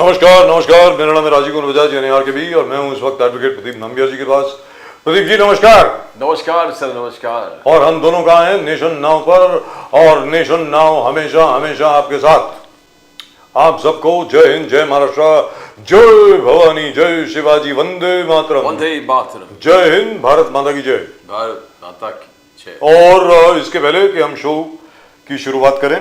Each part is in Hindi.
नमस्कार नमस्कार, मेरा नाम है राजीव कुमार बजाज यानी के भी, और मैं हूं इस वक्त एडवोकेट प्रदीप नंबियार जी के पास। प्रदीप जी नमस्कार। नमस्कार सर, नमस्कार। और हम दोनों कहाँ हैं? नेशन नाउ पर, और नेशन नाउ हमेशा हमेशा आपके साथ। आप सबको जय हिंद, जय महाराष्ट्र, जय भवानी, जय शिवाजी, वंदे मातरम। वंदे मातरम। जय हिंद, भारत माता की जय। भारत माता की जय। और इसके पहले कि हम शो की शुरुआत करें,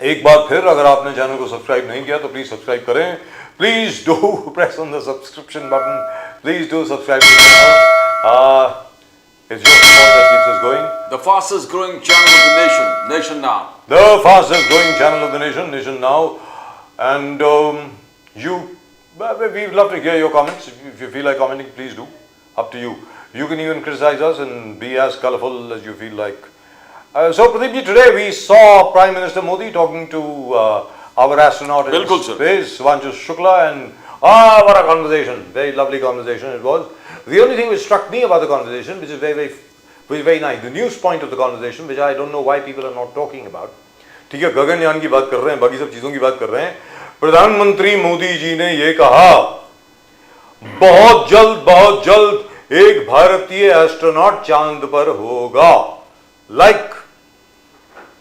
एक बार फिर अगर आपने चैनल को सब्सक्राइब नहीं किया तो प्लीज सब्सक्राइब करें। Please do press on the subscription button, please do subscribe to the channel. It's your support that keeps us going. The fastest growing channel of the nation, Nation Now. The fastest growing channel of the nation, Nation Now. And we'd love to hear your comments. If you feel like commenting, please do. Up to you. You can even criticize us and be as colorful as you feel like. So Pradeep ji, today we saw Prime Minister Modi talking to our astronaut in space, Subanshu Shukla, and what a conversation! Very lovely conversation it was. The only thing which struck me about the conversation, which is very nice, the news point of the conversation, which I don't know why people are not talking about. ठीक है, गगनयान की बात कर रहे हैं, बाकी सब चीजों की बात कर रहे हैं। प्रधानमंत्री मोदी जी ने ये कहा, बहुत जल्द एक भारतीय एस्ट्रोनॉट चांद पर होगा, like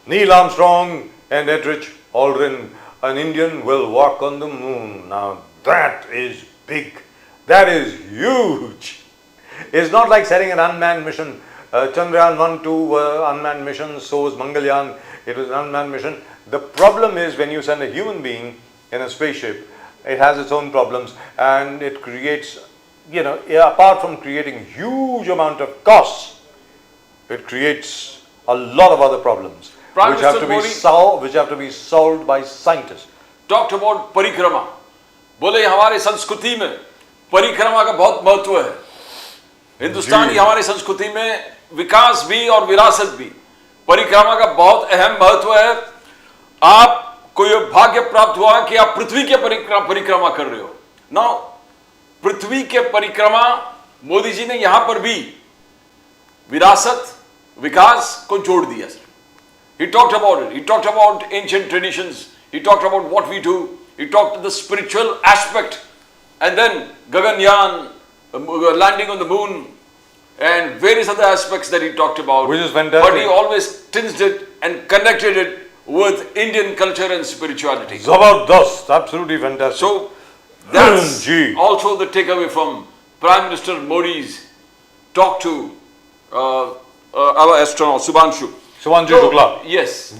Neil Armstrong and Edrich Aldrin, an Indian will walk on the moon. Now that is big. That is huge. It's not like setting an unmanned mission. Chandrayaan 1, 2 unmanned mission, so was Mangalyaan. It was an unmanned mission. The problem is when you send a human being in a spaceship, it has its own problems, and it creates, apart from creating huge amount of costs, it creates a lot of other problems which have to be solved by scientists. Talked about परिक्रमा, बोले हमारे संस्कृति में परिक्रमा का बहुत महत्व है। हिंदुस्तान की हमारी संस्कृति में विकास भी और विरासत भी, परिक्रमा का बहुत अहम महत्व है। आपको यह भाग्य प्राप्त हुआ कि आप पृथ्वी के परिक्रमा कर रहे हो। नाउ पृथ्वी के परिक्रमा मोदी जी ने यहां पर भी विरासत विकास को जोड़ दिया। He talked about it. He talked about ancient traditions. He talked about what we do. He talked to the spiritual aspect, and then Gaganyaan, landing on the moon, and various other aspects that he talked about. Which is fantastic. But he always tinged it and connected it with Indian culture and spirituality. Zabardast, absolutely fantastic. So that's also the takeaway from Prime Minister Modi's talk to our astronaut Subanshu Shukla. Yes.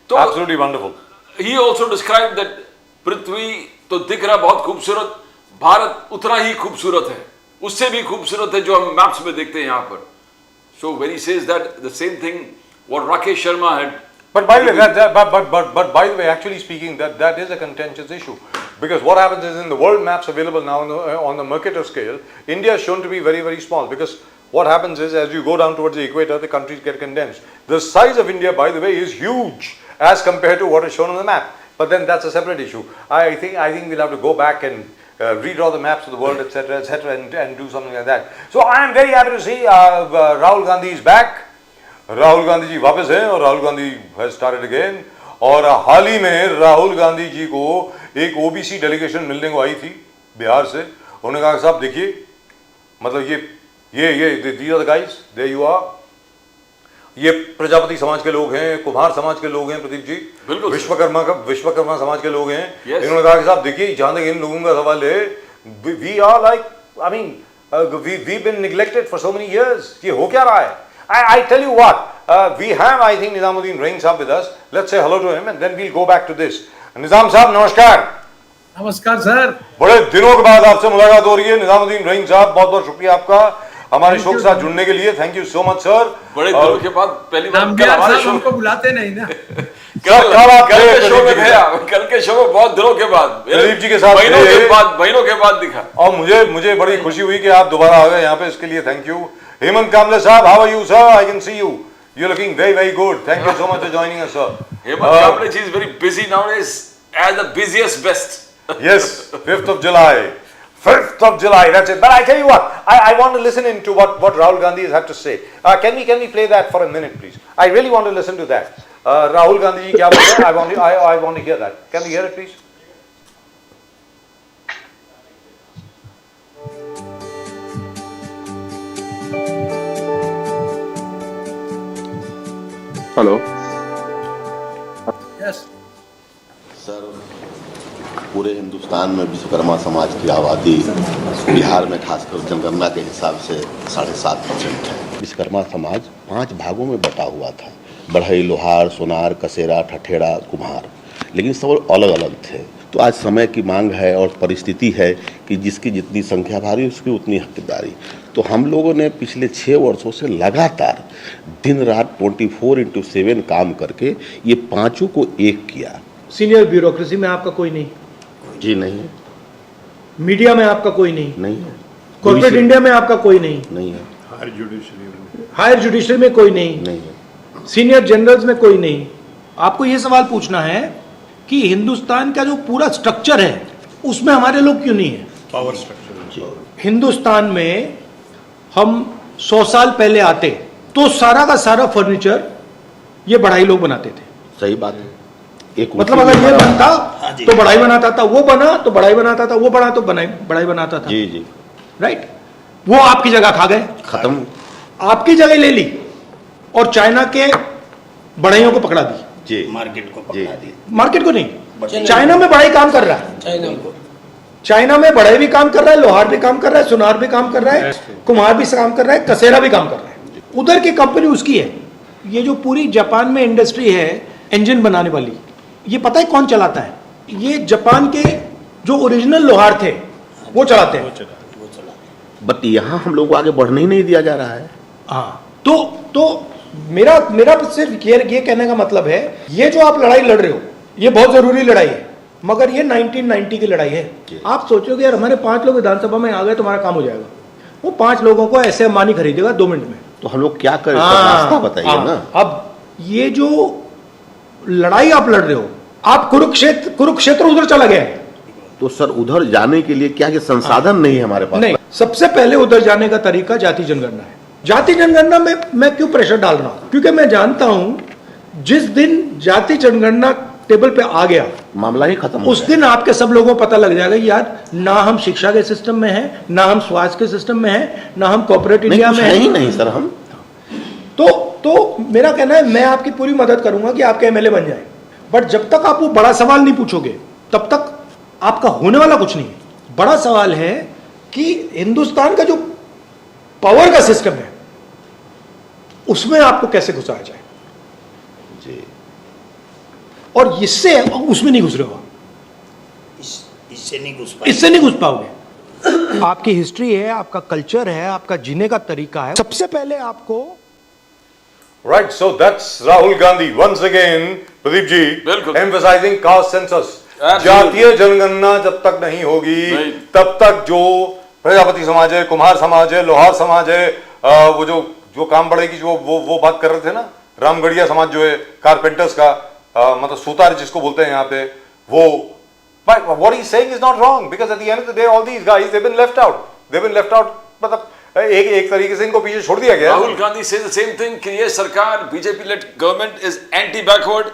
Absolutely wonderful. He also described that पृथ्वी तो दिख रहा बहुत खूबसूरत, भारत उतना ही खूबसूरत है, उससे भी खूबसूरत है जो हम मैप्स में देखते हैं यहाँ पर. So when he says that, the same thing what Rakesh Sharma had. But by the way, but by the way, actually speaking, that is a contentious issue, because what happens is in the world maps available now on the Mercator scale, India is shown to be very, very small, because what happens is as you go down towards the equator, the countries get condensed. The size of India, by the way, is huge as compared to what is shown on the map. But then that's a separate issue. I think we'll have to go back and redraw the maps of the world, etc., and do something like that. So I am very happy to see Rahul Gandhi is back. Rahul Gandhi ji वापस हैं और Rahul Gandhi has started again. और हाल ही में राहुल गांधी जी को एक ओबीसी डेलीगेशन मिलने को आई थी बिहार से. उन्होंने कहा साहब देखिए, मतलब ये these are the guys, there you are. ये प्रजापति समाज के लोग हैं, कुम्हार समाज के लोग हैं प्रदीप जी, विश्वकर्मा समाज के लोग हैं. इन्होंने कहा कि साहब देखिए, जहां तक इन लोगों का सवाल है, we are like, I mean, we've been neglected for so many years. ये हो क्या रहा है? I tell you what, we have, I think, Nizamuddin Rain Saab with us. Let's say hello to him and then we'll go back to this. Nizam Saab, नमस्कार. नमस्कार सर. बड़े दिनों के बाद आपसे मुलाकात हो रही है. निजामुद्दीन रहीम साहब, बहुत बहुत शुक्रिया आपका हमारे शो के साथ जुड़ने के लिए. Thank you so much sir. बड़े दिनों के बाद पहली बार हमारे शो को बुलाते नहीं ना. कल के शो में बहुत दिनों के बाद प्रदीप जी के साथ महीनों के बाद दिखा, और मुझे बड़ी खुशी हुई कि आप दोबारा आ गए यहाँ पे. इसके लिए थैंक यू. हेमंत कामले साहब, how are you sir? I can see you. You're looking very, very good. Thank you so much for joining us, sir. Hemant Kamble is very busy nowadays, as the busiest best. Yes, 5th of July. 5th of July, that's it. But I tell you what, I want to listen into what Rahul Gandhi has had to say. Can we play that for a minute, please? I really want to listen to that. Rahul Gandhi ji kya bolte hain? I want to hear that. Can we hear it, please? Hello yes sir, पूरे हिंदुस्तान में विश्वकर्मा समाज की आबादी बिहार में खासकर जनगणना के हिसाब से 7.5% है। विश्वकर्मा समाज 5 भागों में बटा हुआ था। बढ़ई, लोहार, सोनार, कसेरा, ठठेड़ा, कुम्हार, लेकिन सब अलग अलग थे। तो आज समय की मांग है और परिस्थिति है कि जिसकी जितनी संख्या भारी उसकी उतनी हकदारी। तो हम लोगों ने पिछले 6 वर्षों से लगातार दिन रात 24/7 काम करके ये पांचों को एक किया। सीनियर ब्यूरोक्रेसी में आपका कोई नहीं, जी नहीं है, मीडिया में आपका कोई नहीं, नहीं है, कॉर्पोरेट इंडिया में आपका कोई नहीं, नहीं है, हायर जुडिशरी में कोई नहीं, नहीं है। सीनियर जनरल्स में कोई नहीं। आपको यह सवाल पूछना है कि हिंदुस्तान का जो पूरा स्ट्रक्चर है उसमें हमारे लोग क्यों नहीं है? Power structure. हिंदुस्तान में हम 100 साल पहले आते तो सारा का सारा फर्नीचर ये बढ़ाई लोग बनाते थे। सही बात है। एक मतलब अगर ये बनता तो बढ़ाई बनाता था, वो बना तो बढ़ाई बनाता था, वो बना तो बढ़ाई बनाता था। जी जी, राइट, वो आपकी जगह खा गए, खत्म। आपकी जगह ले ली और चाइना के बढ़ाइयों को पकड़ा दी। जी, मार्केट को जी, पकड़ा दी। मार्केट को नहीं, चाइना में बढ़ाई काम कर रहा है। चाइना में बढ़ाई भी काम कर रहा है, लोहार भी काम कर रहा है, सुनार भी काम कर रहा है, कुम्हार भी काम कर रहा है, कसेरा भी काम कर रहा है। उधर की कंपनी उसकी है। ये जो पूरी जापान में इंडस्ट्री है इंजन बनाने वाली, ये पता है कौन चलाता है? ये जापान के जो ओरिजिनल लोहार थे वो चलाते हैं। बट यहाँ हम लोग को आगे बढ़ने ही नहीं दिया जा रहा है। हाँ, तो मेरा सिर्फ ये कहने का मतलब है, ये जो आप लड़ाई लड़ रहे हो ये बहुत जरूरी लड़ाई है, मगर ये 1990 की लड़ाई है। आप सोचोगे यार हमारे 5 लोग विधानसभा में आ गए तुम्हारा काम हो जाएगा। वो 5 लोगों को ऐसे अंबानी खरीदेगा 2 मिनट में। तो हम लोग क्या करें? रास्ता बताइए ना। अब ये जो लड़ाई आप लड़ रहे हो, आप कुरुक्षेत्र उधर चला गया है। तो सर उधर जाने के लिए क्या ये संसाधन नहीं है हमारे पास? नहीं, सबसे पहले उधर जाने का तरीका जाति जनगणना है। जाति जनगणना में मैं क्यों प्रेशर डाल रहा हूं? क्योंकि मैं जानता हूं जिस दिन जाति जनगणना टेबल पे आ गया मामला ही खत्म हो उस दिन आपके सब लोगों को पता लग जाएगा यार, ना हम शिक्षा के सिस्टम में हैं, ना हम स्वास्थ्य के सिस्टम में हैं, ना हम कॉर्पोरेट इंडिया में है ही हैं। नहीं सर हम। तो मेरा कहना है मैं आपकी पूरी मदद करूंगा कि आपके एमएलए बन जाए, बट जब तक आप वो बड़ा सवाल नहीं पूछोगे तब तक आपका होने वाला कुछ नहीं है। बड़ा सवाल है कि हिंदुस्तान का जो पावर का सिस्टम है उसमें आपको कैसे घुसाया जाए, जी, और इससे उसमें नहीं घुस रहे हो, इससे नहीं घुस पाओगे। आपकी हिस्ट्री है, आपका कल्चर है, आपका जीने का तरीका है। सबसे पहले आपको Right, so that's Rahul Gandhi once again, Pradeep ji, बिल्कुल। emphasizing caste census. Absolutely. जातीय जनगणना जब तक नहीं होगी नहीं। तब तक जो प्रजापति समाज है, कुम्हार समाज है, लोहार समाज है, वो जो काम बढ़ेगी, जो वो बात कर रहे थे ना, रामगढ़िया समाज जो है कारपेंटर्स का, मतलब सूतार जिसको बोलते हैं यहाँ पे, वो what he's saying is not wrong, because at the end of the day all these guys they've been left out, मतलब एक तरीके से इनको पीछे छोड़ दिया गया। राहुल गांधी से द सेम थिंग कि ये सरकार BJP lead government is anti backward,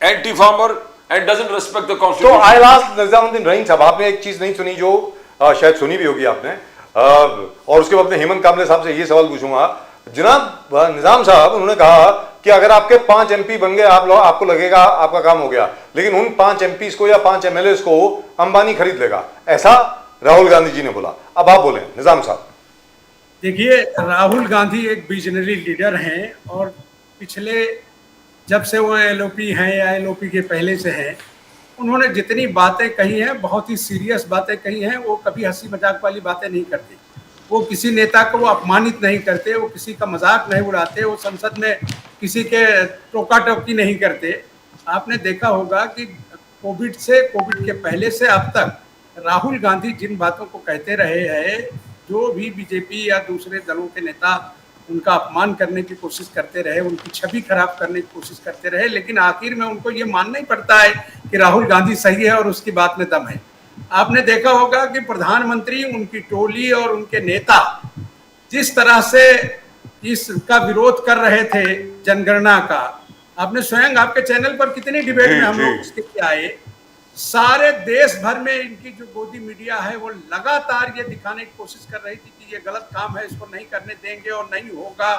anti farmer and doesn't respect the तो कॉन्स्टिट्यूशन। आई लास्ट निजामुद्दीन रहीम साहब, आपने एक चीज नहीं सुनी जो शायद सुनी भी होगी आपने, और उसके बाद में हेमंत कामले साहब से ये सवाल पूछूंगा। जनाब निजाम साहब, उन्होंने कहा कि अगर आपके 5 एमपी बन गए आपको लगेगा आपका काम हो गया, लेकिन उन 5 एमपीज को या 5 एमएलए को अंबानी खरीद लेगा, ऐसा राहुल गांधी जी ने बोला। अब आप बोले निजाम साहब। देखिए, राहुल गांधी एक विजनरी लीडर हैं और पिछले जब से वो एलओपी हैं या एलओपी के पहले से हैं, उन्होंने जितनी बातें कही हैं बहुत ही सीरियस बातें कही हैं। वो कभी हंसी मजाक वाली बातें नहीं करते, वो किसी नेता को वो अपमानित नहीं करते, वो किसी का मजाक नहीं उड़ाते, वो संसद में किसी के टोका टोकी नहीं करते। आपने देखा होगा कि कोविड के पहले से अब तक राहुल गांधी जिन बातों को कहते रहे हैं, जो भी बीजेपी या दूसरे दलों के नेता उनका अपमान करने की कोशिश करते रहे, उनकी छवि खराब करने की कोशिश करते रहे, लेकिन आखिर में उनको ये मानना ही पड़ता है कि राहुल गांधी सही है और उसकी बात में दम है। आपने देखा होगा कि प्रधानमंत्री, उनकी टोली और उनके नेता जिस तरह से इसका विरोध कर रहे थे जनगणना का, आपने स्वयं आपके चैनल पर कितनी डिबेट में हम लोग इसके आए। सारे देश भर में इनकी जो गोदी मीडिया है वो लगातार ये दिखाने की कोशिश कर रही थी कि ये गलत काम है, इसको नहीं करने देंगे और नहीं होगा,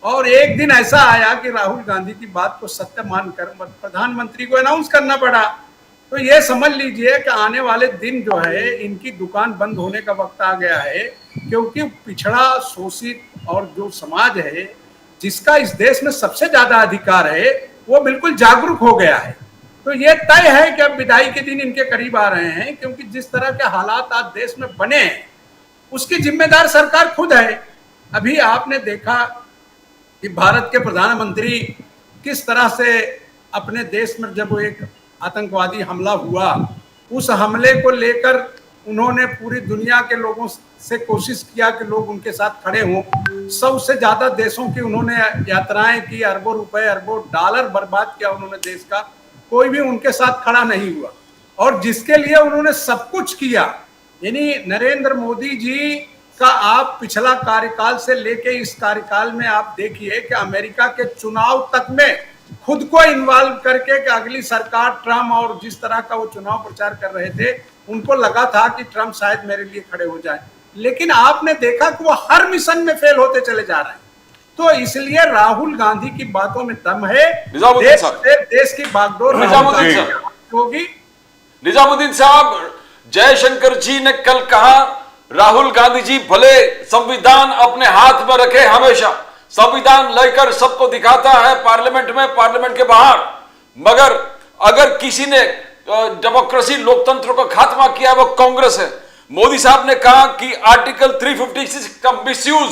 और एक दिन ऐसा आया कि राहुल गांधी की बात को सत्य मानकर प्रधानमंत्री को अनाउंस करना पड़ा। तो ये समझ लीजिए कि आने वाले दिन जो है इनकी दुकान बंद होने का वक्त आ गया है, क्योंकि पिछड़ा शोषित और जो समाज है जिसका इस देश में सबसे ज्यादा अधिकार है वो बिल्कुल जागरूक हो गया है। तो ये तय है कि अब विदाई के दिन इनके करीब आ रहे हैं, क्योंकि जिस तरह के हालात आज देश में बने हैं उसकी जिम्मेदार सरकार खुद है। अभी आपने देखा कि भारत के प्रधानमंत्री किस तरह से अपने देश में जब एक आतंकवादी हमला हुआ उस हमले को लेकर उन्होंने पूरी दुनिया के लोगों से कोशिश किया कि लोग उनके साथ खड़े हों। 100 से ज्यादा देशों की उन्होंने यात्राएं की, अरबों रुपए अरबों डॉलर बर्बाद किया उन्होंने देश का, कोई भी उनके साथ खड़ा नहीं हुआ। और जिसके लिए उन्होंने सब कुछ किया, यानी नरेंद्र मोदी जी का आप पिछला कार्यकाल से लेके इस कार्यकाल में आप देखिए कि अमेरिका के चुनाव तक में खुद को इन्वॉल्व करके कि अगली सरकार ट्रम्प, और जिस तरह का वो चुनाव प्रचार कर रहे थे उनको लगा था कि ट्रम्प शायद मेरे लिए खड़े हो जाए, लेकिन आपने देखा कि वो हर मिशन में फेल होते चले जा रहे हैं। तो इसलिए राहुल गांधी की बातों में दम है, देश की बागडोर होगी। निजामुद्दीन साहब, जयशंकर जी ने कल कहा राहुल गांधी जी भले संविधान अपने हाथ में रखे, हमेशा संविधान लेकर सबको दिखाता है पार्लियामेंट में, पार्लियामेंट के बाहर, मगर अगर किसी ने डेमोक्रेसी लोकतंत्र का खात्मा किया वो कांग्रेस है। मोदी साहब ने कहा कि आर्टिकल 356 का मिसयूज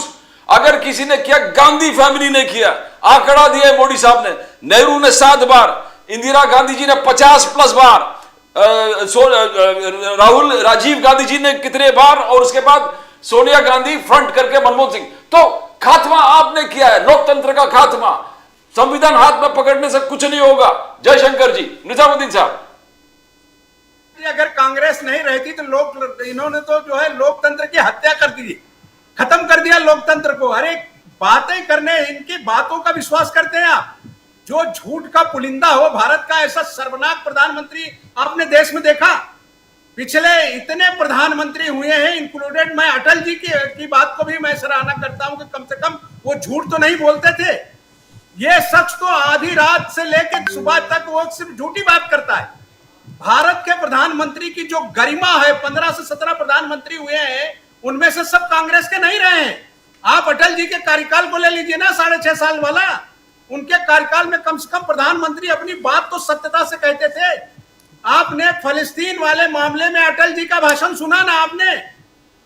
अगर किसी ने किया, गांधी फैमिली ने किया। आंकड़ा दिया मोदी साहब ने, नेहरू ने 7 बार, इंदिरा गांधी जी ने 50+ बार, राजीव गांधी जी ने कितने बार, और उसके बाद सोनिया गांधी फ्रंट करके मनमोहन सिंह। तो खात्मा आपने किया है, लोकतंत्र का खात्मा। संविधान हाथ में पकड़ने से कुछ नहीं होगा। जयशंकर जी, निजामुद्दीन साहब, अगर कांग्रेस नहीं रहती तो इन्होंने तो जो है लोकतंत्र की हत्या कर दी, खत्म कर दिया लोकतंत्र को। अरे बातें करने, इनकी बातों का विश्वास करते हैं आप? जो झूठ का पुलिंदा हो, भारत का ऐसा सर्वनाक प्रधानमंत्री आपने देश में देखा? पिछले इतने प्रधानमंत्री हुए हैं, इंक्लूडेड मैं अटल जी की बात को भी मैं सराहना करता हूं कि कम से कम वो झूठ तो नहीं बोलते थे। ये शख्स तो आधी रात से लेकर सुबह तक वो सिर्फ झूठी बात करता है। भारत के प्रधानमंत्री की जो गरिमा है, 15 से 17 प्रधानमंत्री हुए हैं, उनमें से सब कांग्रेस के नहीं रहे हैं। आप अटल जी के कार्यकाल को ले लीजिए ना, 6.5 साल वाला। उनके कार्यकाल में कम से कम प्रधानमंत्री अपनी बात तो सत्यता से कहते थे। आपने फलस्तीन वाले मामले में अटल जी का भाषण सुना ना आपने?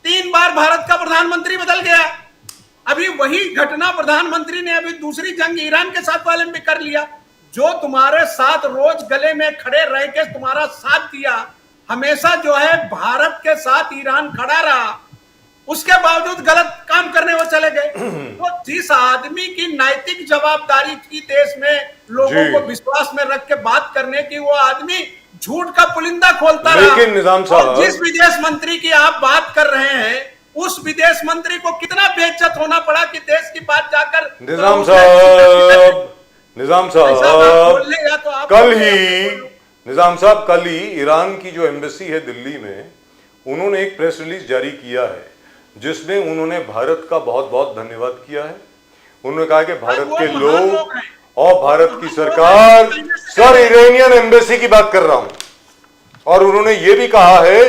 3 बार भारत का प्रधानमंत्री बदल गया। अभी वही घटना प्रधानमंत्री ने अभी दूसरी जंग ईरान के साथ वाले में कर लिया। जो तुम्हारे साथ रोज गले में खड़े रह के तुम्हारा साथ दिया, हमेशा जो है भारत के साथ ईरान खड़ा रहा, उसके बावजूद गलत काम करने वो चले गए। तो जिस आदमी की नैतिक जवाबदारी थी देश में लोगों को विश्वास में रख के बात करने की, वो आदमी झूठ का पुलिंदा खोलता रहा। लेकिन निजाम साहब, जिस विदेश मंत्री की आप बात कर रहे हैं, उस विदेश मंत्री को कितना बेइज्जत होना पड़ा कि देश की बात जाकर निजाम साहब कल ही ईरान की जो एम्बेसी है दिल्ली में, उन्होंने एक प्रेस रिलीज जारी किया है जिसमें उन्होंने भारत का बहुत बहुत धन्यवाद किया है। उन्होंने कहा कि भारत के लोग और भारत की सरकार, सर ईरानियन एम्बेसी की बात कर रहा हूं, और उन्होंने ये भी कहा है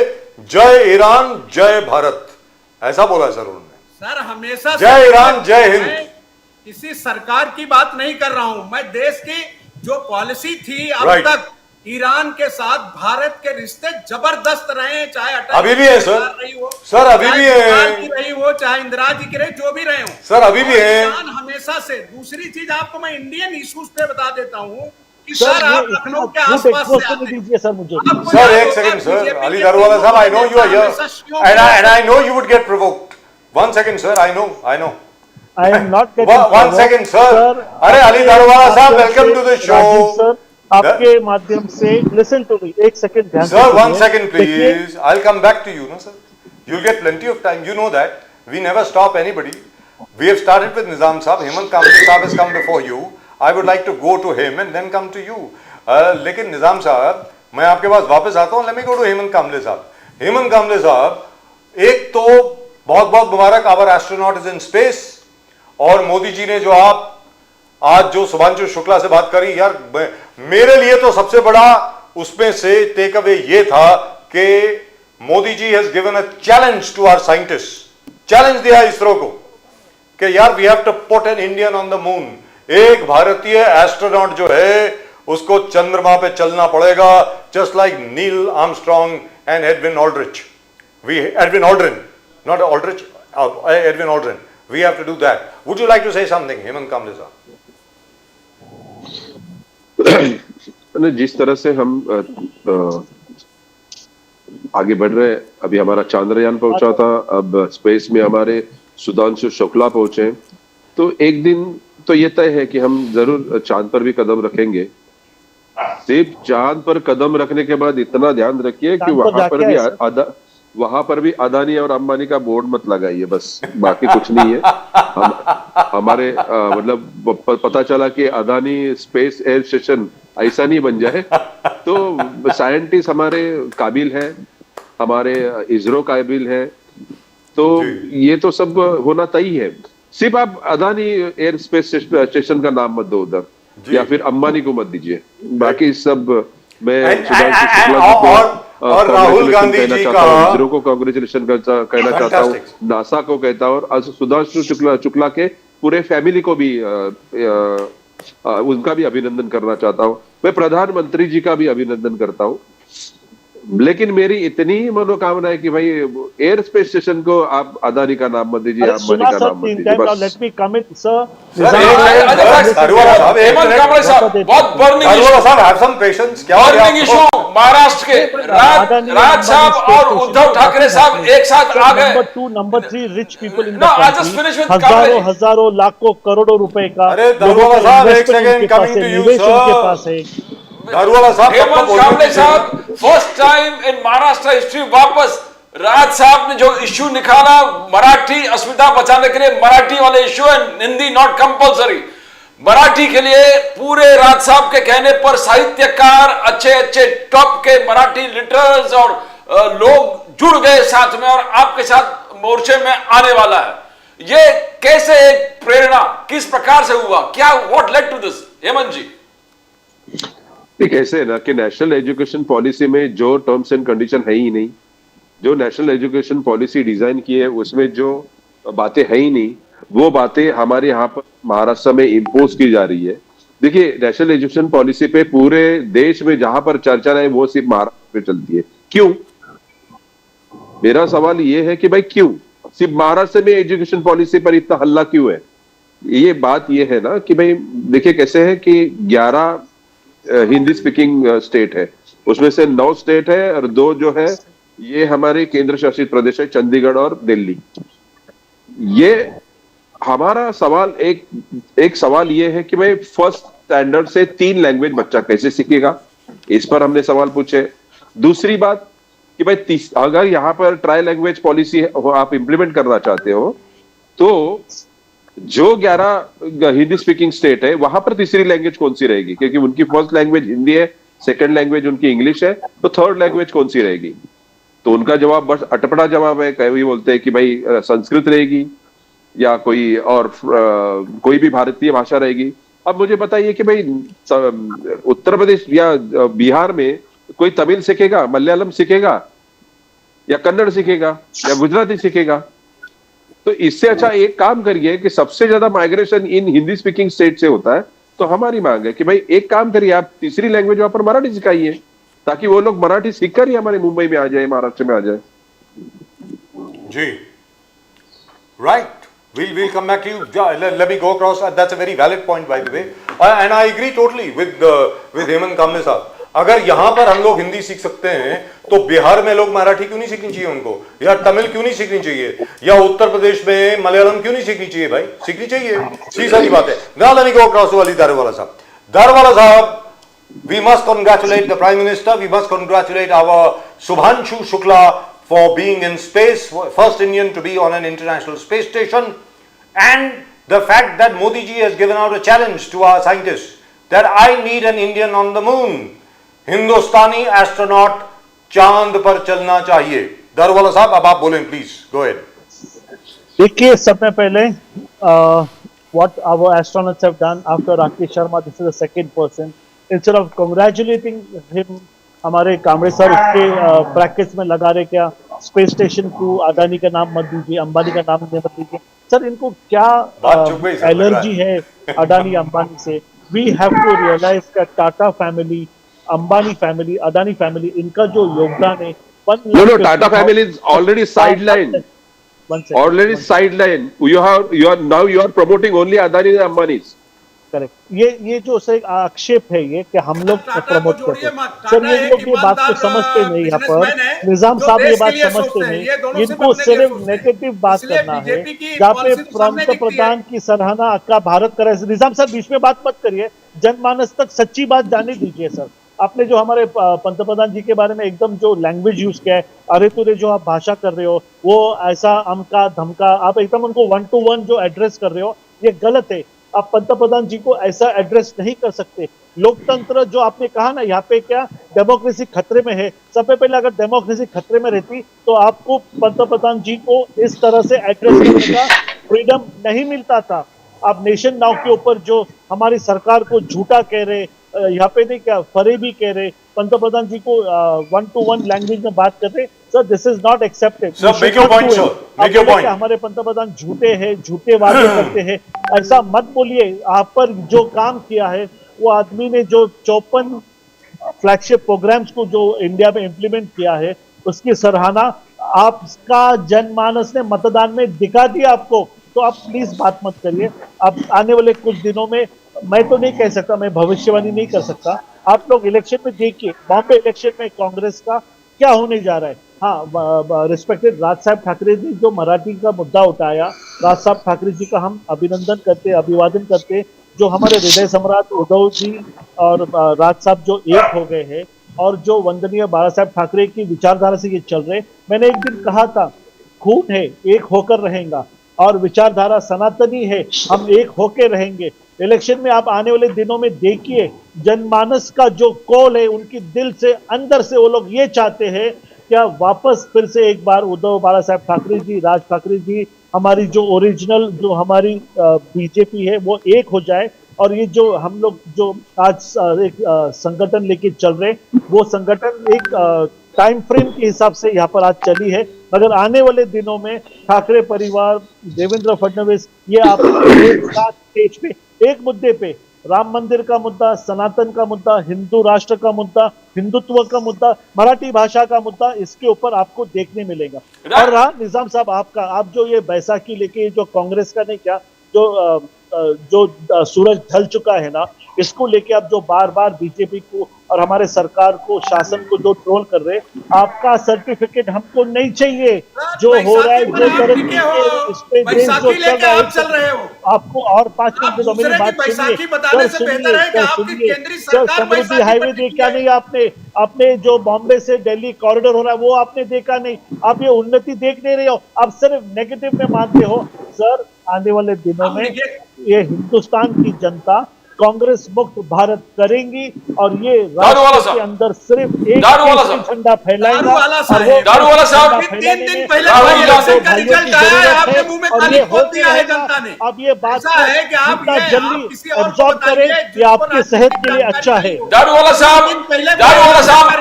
जय ईरान जय भारत, ऐसा बोला सर उन्होंने। सर हमेशा जय ईरान जय हिंद। किसी सरकार की बात नहीं कर रहा हूं मैं, देश की जो पॉलिसी थी अब तक ईरान के साथ भारत के रिश्ते जबरदस्त रहे, चाहे अभी भी है सर, सर अभी भी है, रही हो चाहे इंदिरा जी की रही, जो भी रहे हो सर, अभी भी है ईरान हमेशा से। दूसरी चीज आपको मैं इंडियन इश्यूज पे बता देता हूँ कि सर आप लखनऊ के आसपास से दीजिए सर मुझे। सर एक सेकंड सर, अली दारूवाला साहब, I know you are here and I know you would get provoked. 1 second sir, I know I am not getting 1 second sir, अरे अली दारूवाला साहब, welcome to the show sir. आपके माध्यम से लिसन टू मी, 1 second ध्यान से sir, 1 second please, I'll come back to you, no sir, you'll get plenty of time, you know that we never stop anybody. We have started with Nizam Sahab, Hemant Kamble Sahab has come before you, I would like to go to him and then come to you. लेकिन निजाम साहब, मैं आपके पास वापस आता हूँ। Let me go to Hemant Kamle साहब। हेमंत कामले साहब, एक तो बहुत बहुत मुबारक, our astronaut is in space, और मोदी जी ने जो आज जो शुभांशु शुक्ला से बात करी, यार मेरे लिए तो सबसे बड़ा उसमें से टेक अवे ये था कि Modi ji has given a challenge to our scientist, challenge दिया इसरो को कि यार we have to put an Indian on the moon, एक भारतीय एस्ट्रोनॉट जो है उसको चंद्रमा पे चलना पड़ेगा, just like Neil Armstrong and Edwin Aldrin, Edwin Aldrin, not Aldrich, Edwin Aldrin. We have to do that. Would you like to say something, Hemant Kamble sir? जिस तरह से हम आगे बढ़ रहे हैं, अभी हमारा चांद्रयान पहुंचा था, अब स्पेस में हमारे सुधांशु शुक्ला पहुंचे, तो एक दिन तो ये तय है कि हम जरूर चांद पर भी कदम रखेंगे। सिर्फ चांद पर कदम रखने के बाद इतना ध्यान रखिए कि वहां पर भी अदानी और अंबानी का बोर्ड मत लगाइए, बस, बाकी कुछ नहीं है। हमारे मतलब पता चला कि अदानी स्पेस एयर स्टेशन ऐसा नहीं बन जाए, तो साइंटिस्ट हमारे काबिल है, हमारे इसरो काबिल है, तो ये तो सब होना तय है। सिर्फ आप अदानी एयर स्पेस स्टेशन का नाम मत दो उधर, या फिर अंबानी को मत दीजिए, बाकी सब मैं और राहुल गांधी जी का इसरो को कांग्रेचुलेशन कहना चाहता हूँ, नासा को कहता हूँ, और सुधांशु शुक्ला के पूरे फैमिली को भी उनका भी अभिनंदन करना चाहता हूँ। मैं प्रधानमंत्री जी का भी अभिनंदन करता हूँ, लेकिन मेरी इतनी मनोकामना है कि भाई एयर स्पेस स्टेशन को आप अदानी का नाम मत दीजिए, अंबानी का नाम मत दीजिए, बस। लेट मी कमिट सर, बहुत बर्निंग इशू महाराष्ट्र के राज साहब और उद्धव ठाकरे साहब एक साथ आ गए। Number 3 rich people in No, I'll just finish with हजारों लाखों करोड़ों रुपए का दारूवाला साहब, एक सेकंड, coming to you, निवेश उनके sir. पास है। दारूवाला साहब, हेमंत कांबले साहब, first time in Maharashtra history वापस राज साहब ने जो इश्यू निकाला मराठी अस्मिता बचाने के लिए, मराठी वाले issue and Hindi not compulsory, Marathi के लिए पूरे राज साहब के कहने पर साहित्यकार, अच्छे अच्छे टॉप के मराठी लिटरर्स और लोग जुड़ गए साथ में, और आपके साथ मोर्चे में आने वाला है। ये कैसे एक प्रेरणा किस प्रकार से हुआ, क्या what led to this, Hemant ji? ऐसे है ना कि नेशनल एजुकेशन पॉलिसी में जो टर्म्स एंड कंडीशन है ही नहीं, जो नेशनल एजुकेशन पॉलिसी डिजाइन की है उसमें जो बातें है ही नहीं, वो बातें हमारे यहाँ पर महाराष्ट्र में इम्पोज की जा रही है। देखिए, नेशनल एजुकेशन पॉलिसी पे पूरे देश में जहां पर चर्चा है वो सिर्फ महाराष्ट्र पे चलती है। क्यों? मेरा सवाल ये है कि भाई क्यों सिर्फ महाराष्ट्र में एजुकेशन पॉलिसी पर इतना हल्ला क्यों है? ये बात ये है ना कि भाई देखिए कैसे है कि 11 हिंदी स्पीकिंग स्टेट है, उसमें से 9 स्टेट है और 2 जो है ये हमारे केंद्र शासित प्रदेश है, चंडीगढ़ और दिल्ली। ये हमारा सवाल एक सवाल ये है कि भाई फर्स्ट स्टैंडर्ड से 3 लैंग्वेज बच्चा कैसे सीखेगा, इस पर हमने सवाल पूछे। दूसरी बात कि भाई अगर यहाँ पर ट्राई लैंग्वेज पॉलिसी आप इंप्लीमेंट करना चाहते हो तो जो 11 हिंदी स्पीकिंग स्टेट है वहां पर तीसरी लैंग्वेज कौन सी रहेगी? क्योंकि उनकी फर्स्ट लैंग्वेज हिंदी है, सेकंड लैंग्वेज उनकी इंग्लिश है, तो थर्ड लैंग्वेज कौन सी रहेगी? तो उनका जवाब बस अटपटा जवाब है, कई बोलते हैं कि भाई संस्कृत रहेगी या कोई और कोई भी भारतीय भाषा रहेगी। अब मुझे बताइए कि भाई उत्तर प्रदेश या बिहार में कोई तमिल सीखेगा, मलयालम सीखेगा या कन्नड़ सीखेगा या गुजराती सीखेगा? तो इससे अच्छा एक काम करिए कि सबसे ज्यादा माइग्रेशन इन हिंदी स्पीकिंग स्टेट से होता है, तो हमारी मांग है कि भाई एक काम करिए, आप तीसरी लैंग्वेज वहां पर मराठी सिखाइए ताकि वो लोग मराठी सीखकर ही हमारे मुंबई में आ जाए, महाराष्ट्र में आ जाए। जी, right. We'll come back to you. Let me go across. That's a very valid point, by the way, and I agree totally with Hemant Kamble साहब। अगर यहाँ पर हम लोग हिंदी सीख सकते हैं तो बिहार में लोग मराठी क्यों नहीं सीखनी चाहिए उनको, या तमिल क्यों नहीं सीखनी चाहिए, या उत्तर प्रदेश में मलयालम क्यों नहीं सीखनी चाहिए? भाई सीखनी चाहिए, सीधी सारी बात है। Now let me go across to Ali Daruvala साहब। दारूवाला साहब, we must congratulate the Prime Minister. We must congratulate our Shubhanshu Shukla for being in space, first Indian to be on an international space station, and the fact that Modi ji has given out a challenge to our scientists that I need an Indian on the moon. Hindustani astronaut चांद पर चलना चाहिए। दारूवाला साहब अब आप बोलें, प्लीज गो अहेड। देखिए, समय पहले what our astronauts have done after Rakesh Sharma. This is the second person. Instead of congratulating him, हमारे कामरे सर उसके ब्रैकेट्स में लगा रहे क्या स्पेस स्टेशन को अदानी का नाम मत दीजिए, अंबानी का नाम मत दीजिए। सर इनको क्या बात चुप गई सर, एलर्जी है अदानी अंबानी से? We have to realize that Tata family, Ambani family, Adani family, इनका जो योगदान है No, Tata family is already sidelined. Already sidelined. You are promoting only Adani and Ambani's. Correct. ये जो सर आक्षेप है ये कि हम लोग प्रमोट करते हैं, सर ये लोग ये बात को समझते नहीं। यहाँ पर निजाम साहब ये बात समझते नहीं, इनको सिर्फ नेगेटिव बात करना है। जहाँ पे पंत प्रधान की सराहना का भारत करे, निजाम साहब बीच में बात मत करिए, जनमानस तक सच्ची बात जाने दीजिए। सर आपने जो हमारे पंतप्रधान जी के बारे में एकदम जो लैंग्वेज यूज किया है, अरे तुरे जो आप भाषा कर रहे हो वो ऐसा अमका धमका, आप एकदम उनको 1 to 1 जो एड्रेस कर रहे हो, ये गलत है। आप पंतप्रधान जी को ऐसा एड्रेस नहीं कर सकते। लोकतंत्र जो आपने कहा ना, यहाँ पे क्या डेमोक्रेसी खतरे में है। सबसे पहले अगर डेमोक्रेसी खतरे में रहती तो आपको पंतप्रधान जी को इस तरह से एड्रेस करने का फ्रीडम नहीं मिलता था। आप नेशन नाउ के ऊपर जो हमारी सरकार को झूठा कह रहे, यहाँ पे नहीं क्या फरेबी कह रहे, पंतप्रधान जी को 1 to 1 लैंग्वेज में बात करते। Sir this is not accepted. Make your point, sir. Make your point. हमारे पंतप्रधान झूठे हैं, झूठे वादे करते हैं, ऐसा मत बोलिए। आप पर जो काम किया है, वो आदमी ने जो 54 फ्लैगशिप प्रोग्राम्स को जो इंडिया में इंप्लीमेंट किया है, उसकी सराहना आपका जनमानस ने मतदान में दिखा दिया आपको। तो आप प्लीज बात मत करिए। अब आने वाले कुछ दिनों में, मैं तो नहीं कह सकता, मैं भविष्यवाणी नहीं कर सकता, आप लोग इलेक्शन में देखिए बॉम्बे इलेक्शन में कांग्रेस का क्या होने जा रहा है। हाँ, रिस्पेक्टेड राज साहब ठाकरे जी जो मराठी का मुद्दा उठाया, राज साहब ठाकरे जी का हम अभिनंदन करते, अभिवादन करते। जो हमारे हृदय सम्राट उद्धव जी और राज साहब जो एक हो गए हैं, और जो वंदनीय बाला साहब ठाकरे की विचारधारा से ये चल रहे। मैंने एक दिन कहा था, खून है एक होकर रहेगा, और विचारधारा सनातनी है, हम एक होकर रहेंगे। इलेक्शन में आप आने वाले दिनों में देखिए, जनमानस का जो कॉल है, उनकी दिल से अंदर से वो लोग ये चाहते हैं क्या वापस फिर से एक बार उद्धव बाला साहब ठाकरे जी, राज ठाकरे जी, हमारी जो ओरिजिनल जो हमारी बीजेपी है वो एक हो जाए। और ये जो हम लोग जो आज एक संगठन लेके चल रहे, वो संगठन एक टाइम फ्रेम के हिसाब से यहाँ पर आज चली है, मगर आने वाले दिनों में ठाकरे परिवार, देवेंद्र फडणवीस, ये आप एक साथ स्टेज पे एक मुद्दे पे, राम मंदिर का मुद्दा, सनातन का मुद्दा, हिंदू राष्ट्र का मुद्दा, हिंदुत्व का मुद्दा, मराठी भाषा का मुद्दा, इसके ऊपर आपको देखने मिलेगा। और रहा निजाम साहब आपका, आप जो ये बैसाखी लेके जो कांग्रेस का नहीं क्या जो सूरज ढल चुका है ना, इसको लेके आप जो बार बार बीजेपी को और हमारे सरकार को, शासन को जो ट्रोल कर रहे, आपका सर्टिफिकेट हमको नहीं चाहिए। जो हो रहा है, जो तरक्की इस पे देश जो चल रहा है, आपको और 5 मिनट दो, मेरी बात सुनिए। सर समृद्धि हाईवे देखा नहीं आपने जो बॉम्बे से दिल्ली कॉरिडोर हो रहा है वो आपने देखा नहीं। आप ये उन्नति देख नहीं रहे हो, आप सिर्फ नेगेटिव में मानते हो। सर आने वाले दिनों में ये हिंदुस्तान की जनता कांग्रेस मुक्त भारत करेंगी, और ये राष्ट्र के अंदर सिर्फ एक झंडा फैलाएगा। दारू वाला साहब 3 दिन पहले अब ये बात है कि आप जल्दी एब्जॉर्ब करें, ये आपके सेहत के लिए अच्छा है। दारू वाला साहब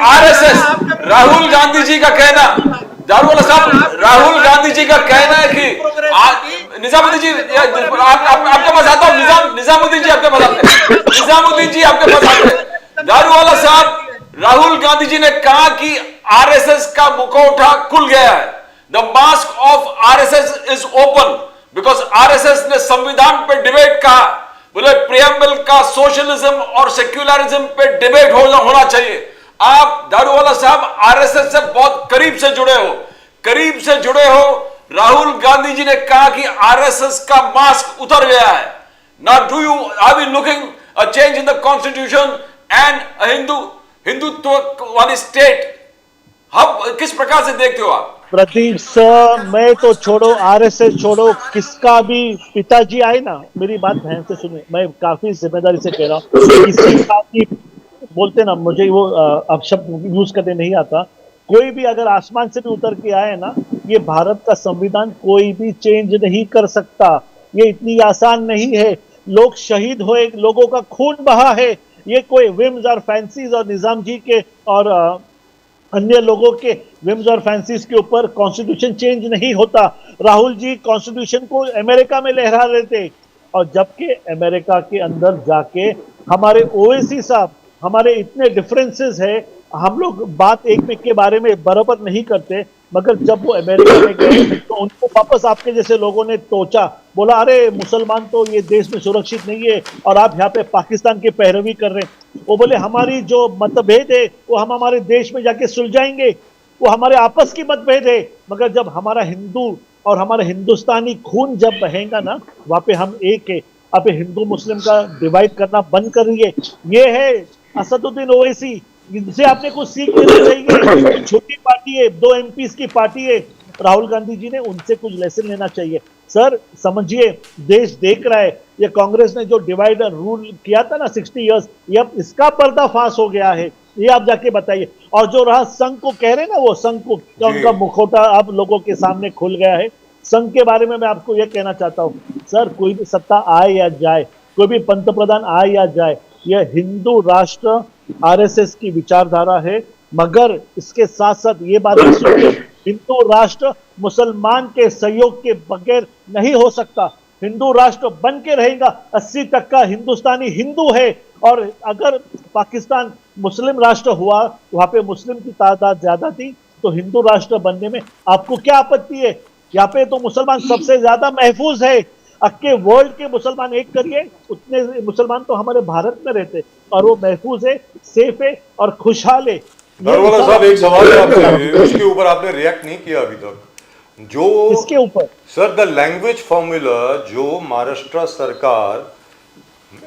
आरएसएस, राहुल गांधी जी का कहना, दारू वाला साहब राहुल गांधी जी का कहना है कि निजामुद्दीन जी आपके पास आता हूं, निजामुद्दीन जी आपके पास आते हैं, निजामुद्दीन जी आपके पास आते हैं। दारू वाला साहब, राहुल गांधी जी ने कहा कि आरएसएस का मुखौटा खुल गया है, the mask of RSS is open, because RSS ने संविधान पे डिबेट कहा, बोले प्रियम्बल का सोशलिज्म और सेक्युलरिज्म पे डिबेट होना चाहिए। आप दारू वाला साहब आरएसएस से बहुत करीब से जुड़े हो। राहुल गांधी जी ने कहा कि आरएसएस का मास्क उतर गया है। Now do you are you looking a change in the constitution and Hindutva वाली स्टेट? हम किस प्रकार से देखते हो आप? प्रदीप सर, मैं तो छोड़ो, आरएसएस छोड़ो, किसका भी पिताजी आए ना, मेरी बात ध्यान से सुनिए, मैं काफी जिम्मेदारी से कह रहा हूँ, किसी का भी बोलते ना, मुझे वो अब शब्द यूज करने नहीं आता, कोई भी अगर आसमान से भी उतर के आए ना, ये भारत का संविधान कोई भी चेंज नहीं कर सकता। ये इतनी आसान नहीं है। लोग शहीद हुए, लोगों का खून बहा है। ये कोई विम्स और फैंसीज और निजाम जी के और अन्य लोगों के विम्स और फैंसीज के ऊपर कॉन्स्टिट्यूशन चेंज नहीं होता। राहुल जी कॉन्स्टिट्यूशन को अमेरिका में लहरा रहे थे, और जबकि अमेरिका के अंदर जाके हमारे ओवैसी साहब, हमारे इतने डिफरेंसेस है, हम लोग बात एक में के बारे में बराबर नहीं करते, मगर जब वो अमेरिका में गए तो उनको वापस आपके जैसे लोगों ने टोचा, बोला अरे मुसलमान तो ये देश में सुरक्षित नहीं है और आप यहाँ पे पाकिस्तान की पैरवी कर रहे हैं। वो बोले हमारी जो मतभेद है वो हम हमारे देश में जाके सुलझाएंगे, वो हमारे आपस की मतभेद है, मगर जब हमारा हिंदू और हमारा हिंदुस्तानी खून जब बहेगा ना, वहां पे हम एक है। अब हिंदू मुस्लिम का डिवाइड करना बंद करिए। ये है असदुद्दीन ओवैसी, इनसे आपने कुछ सीख लेना चाहिए। छोटी पार्टी है, 2 एमपीज की पार्टी है, राहुल गांधी जी ने उनसे कुछ लेसन लेना चाहिए। सर समझिए, देश देख रहा है, ये कांग्रेस ने जो डिवाइड एंड रूल किया था ना 60 इयर्स, ये अब इसका पर्दाफाश हो गया है, ये आप जाके बताइए। और जो रहा संघ को कह रहे हैं ना, वो संघ को उनका मुखौटा अब लोगों के सामने खुल गया है। संघ के बारे में मैं आपको यह कहना चाहता हूं, सर कोई भी सत्ता आए या जाए, कोई भी पंतप्रधान आए या जाए, यह हिंदू राष्ट्र आरएसएस की विचारधारा है, मगर इसके साथ साथ ये बात सुनिए, हिंदू राष्ट्र मुसलमान के सहयोग के बगैर नहीं हो सकता। हिंदू राष्ट्र बन के रहेगा। 80% हिंदुस्तानी हिंदू है, और अगर पाकिस्तान मुस्लिम राष्ट्र हुआ, वहां पे मुस्लिम की तादाद ज्यादा थी, तो हिंदू राष्ट्र बनने में आपको क्या आपत्ति है? यहाँ पे तो मुसलमान सबसे ज्यादा महफूज है। अक्के वर्ल्ड के मुसलमान एक करिए, उतने मुसलमान तो हमारे भारत में रहते, और वो महफूज है, सेफ है और खुशहाल है। दारूवाला साहब, एक सवाल है आपसे, उसके ऊपर आपने रिएक्ट नहीं किया अभी तक। जो इसके ऊपर सर द लैंग्वेज फॉर्मूला जो महाराष्ट्र सरकार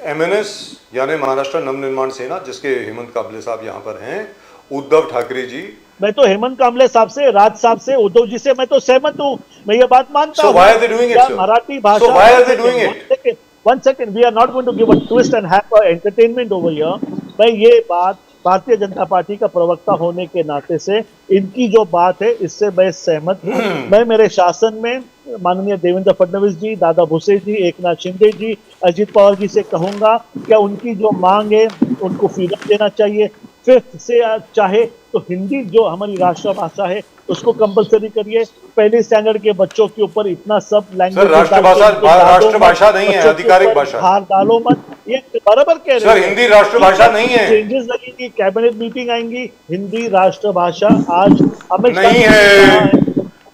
एमएनएस यानी महाराष्ट्र नवनिर्माण सेना, जिसके हेमंत काबले साहब यहाँ पर हैं, उद्धव ठाकरे जी, मैं तो हेमंत कामले साहब से, राज साहब से, उद्धव जी से मैं तो सहमत हूँ, मैं ये बात मानता हूँ। So why are they doing it, sir? Marathi भाषा, So why are they doing it? One second, we are not going to give a twist and have a entertainment over here. मैं ये बात भारतीय जनता पार्टी का प्रवक्ता होने के नाते से, इनकी जो बात है इससे मैं सहमत हूँ। मैं मेरे शासन में माननीय देवेंद्र फडणवीस जी, दादा भुसे जी, एकनाथ शिंदे जी, अजित पवार जी से कहूंगा क्या उनकी जो मांग है उनको फ्रीडम देना चाहिए। 5th से चाहे तो हिंदी जो हमारी राष्ट्रभाषा है उसको कंपलसरी करिए। पहले स्टैंडर्ड के बच्चों के ऊपर इतना सब लैंग्वेज राष्ट्रभाषा नहीं है, आधिकारिक भाषा। हार डालो मत, ये बराबर कह रहे हैं सर, हिंदी राष्ट्रभाषा नहीं है। चेंजेस लगेंगी, कैबिनेट मीटिंग आएंगी, हिंदी राष्ट्रभाषा आज नहीं है,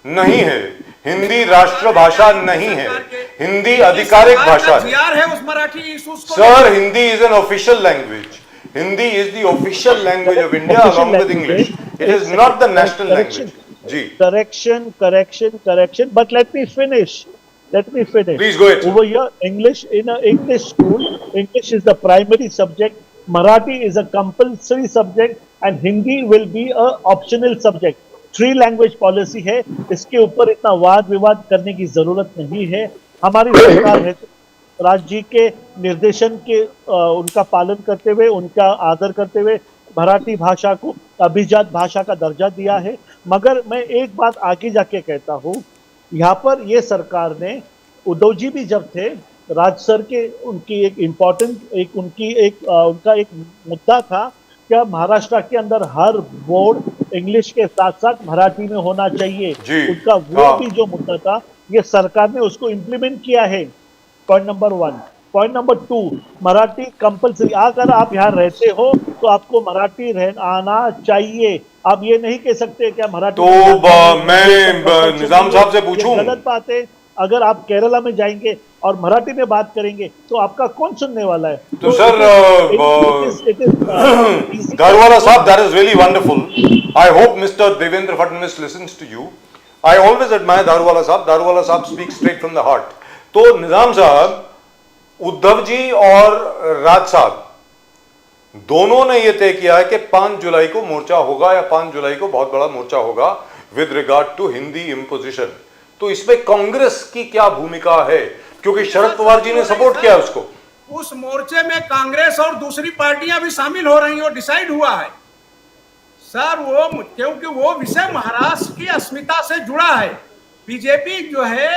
नहीं है, हिंदी राष्ट्रभाषा नहीं है, हिंदी आधिकारिक भाषा है उस मराठी इश्यूज को। Sir, Hindi is an official language. Hindi is the official language of India along with English. It is not the national language. जी. Correction. But let me finish. Please go ahead. Over here, English in an English school, English is the primary subject. Marathi is a compulsory subject, and Hindi will be a optional subject. 3 language policy है, इसके ऊपर इतना वाद विवाद करने की जरूरत नहीं है। हमारी सरकार है राज्य जी के निर्देशन के उनका पालन करते हुए, उनका आदर करते हुए मराठी भाषा को अभिजात भाषा का दर्जा दिया है। मगर मैं एक बात आगे जाके कहता हूँ, यहाँ पर ये सरकार ने, उद्धव जी भी जब थे, राज सर के उनकी एक इम्पोर्टेंट उनका एक मुद्दा था क्या महाराष्ट्र के अंदर हर बोर्ड इंग्लिश के साथ साथ मराठी में होना चाहिए। उनका वो भी जो मुद्दा था, ये सरकार ने उसको इम्प्लीमेंट किया है। Point number 1। Point number 2, Marathi compulsory. अगर आप यहाँ रहते हो तो आपको मराठी आना चाहिए। आप ये नहीं कह सकते क्या मराठी। तो मैं निजाम साहब से पूछूं, गलत बात है। अगर आप केरला में जाएंगे और मराठी में बात करेंगे तो आपका कौन सुनने वाला है? तो सर, दारूवाला साहब, that is really wonderful. I hope mister Devendra Fadnavis listens to you. I always admire Daruwala साहब। दारूवाला साहब speak straight from the heart. तो निजाम साहब, उद्धव जी और राज साहब दोनों ने यह तय किया है कि 5 जुलाई को मोर्चा होगा, या 5 जुलाई को बहुत बड़ा मोर्चा होगा with regard to Hindi imposition. तो इसमें कांग्रेस की क्या भूमिका है? क्योंकि शरद पवार जी ने सपोर्ट किया उसको। उस मोर्चे में कांग्रेस और दूसरी पार्टियां भी शामिल हो रही हैं, डिसाइड हुआ है सर। वो क्योंकि वो विषय महाराष्ट्र की अस्मिता से जुड़ा है। बीजेपी जो है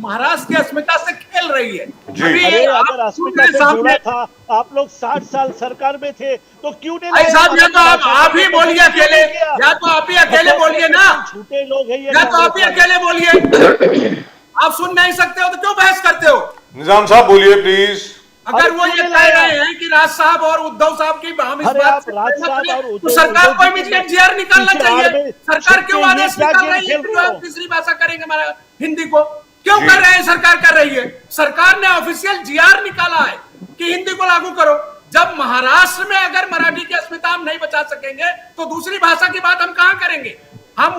महाराष्ट्र की अस्मिता से खेल रही है। जी। अभी अरे आप अगर अस्मिता मेरे से सामने- जुड़ा था, आप लोग 60 साल सरकार में थे तो क्यों नहीं भाई लड़े? साहब, या तो आप ही बोलिए अकेले, या तो आप ही अकेले बोलिए ना, झूठे लोग हैं ये या तो आप ही कांग्रेस वाले। अकेले बोलिए। आप सुन नहीं सकते हो तो क्यों बहस करते हो? निजाम साहब बोलिए प्लीज। अगर वो क्यों ये नहीं कह लाया? रहे हैं कि राज साहब और उद्धव साहब की हम इस अरे बात आप से राज सहमत साहब हैं, और तो उद्धव सरकार को जी इमीडिएट जीआर निकालना पीछे आड़ चाहिए। में सरकार छुप क्यों के ये आदेश क्या निकाल गेम रही है खेल कि रहे आप हो? तीसरी भाषा करेंगे हमारा हिंदी को? क्यों जी। कर रहे हैं? सरकार कर रही है। सरकार ने ऑफिशियल जीआर निकाला है कि हिंदी को लागू करो। जब महाराष्ट्र में अगर मराठी की अस्मिता हम नहीं बचा सकेंगे तो दूसरी भाषा की बात हम कहां करेंगे? हम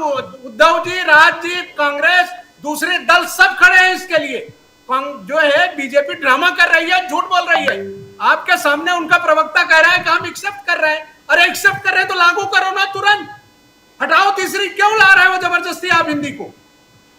उद्धव जी, राज जी, कांग्रेस, दूसरे दल सब खड़े हैं इसके लिए। जो है बीजेपी ड्रामा कर रही है, झूठ बोल रही है। आपके सामने उनका प्रवक्ता कह रहा है कि हम एक्सेप्ट कर रहे हैं। अरे एक्सेप्ट कर रहे हैं तो लागू करो ना तुरंत। हटाओ तीसरी, क्यों ला रहे हो जबरदस्ती आप हिंदी को?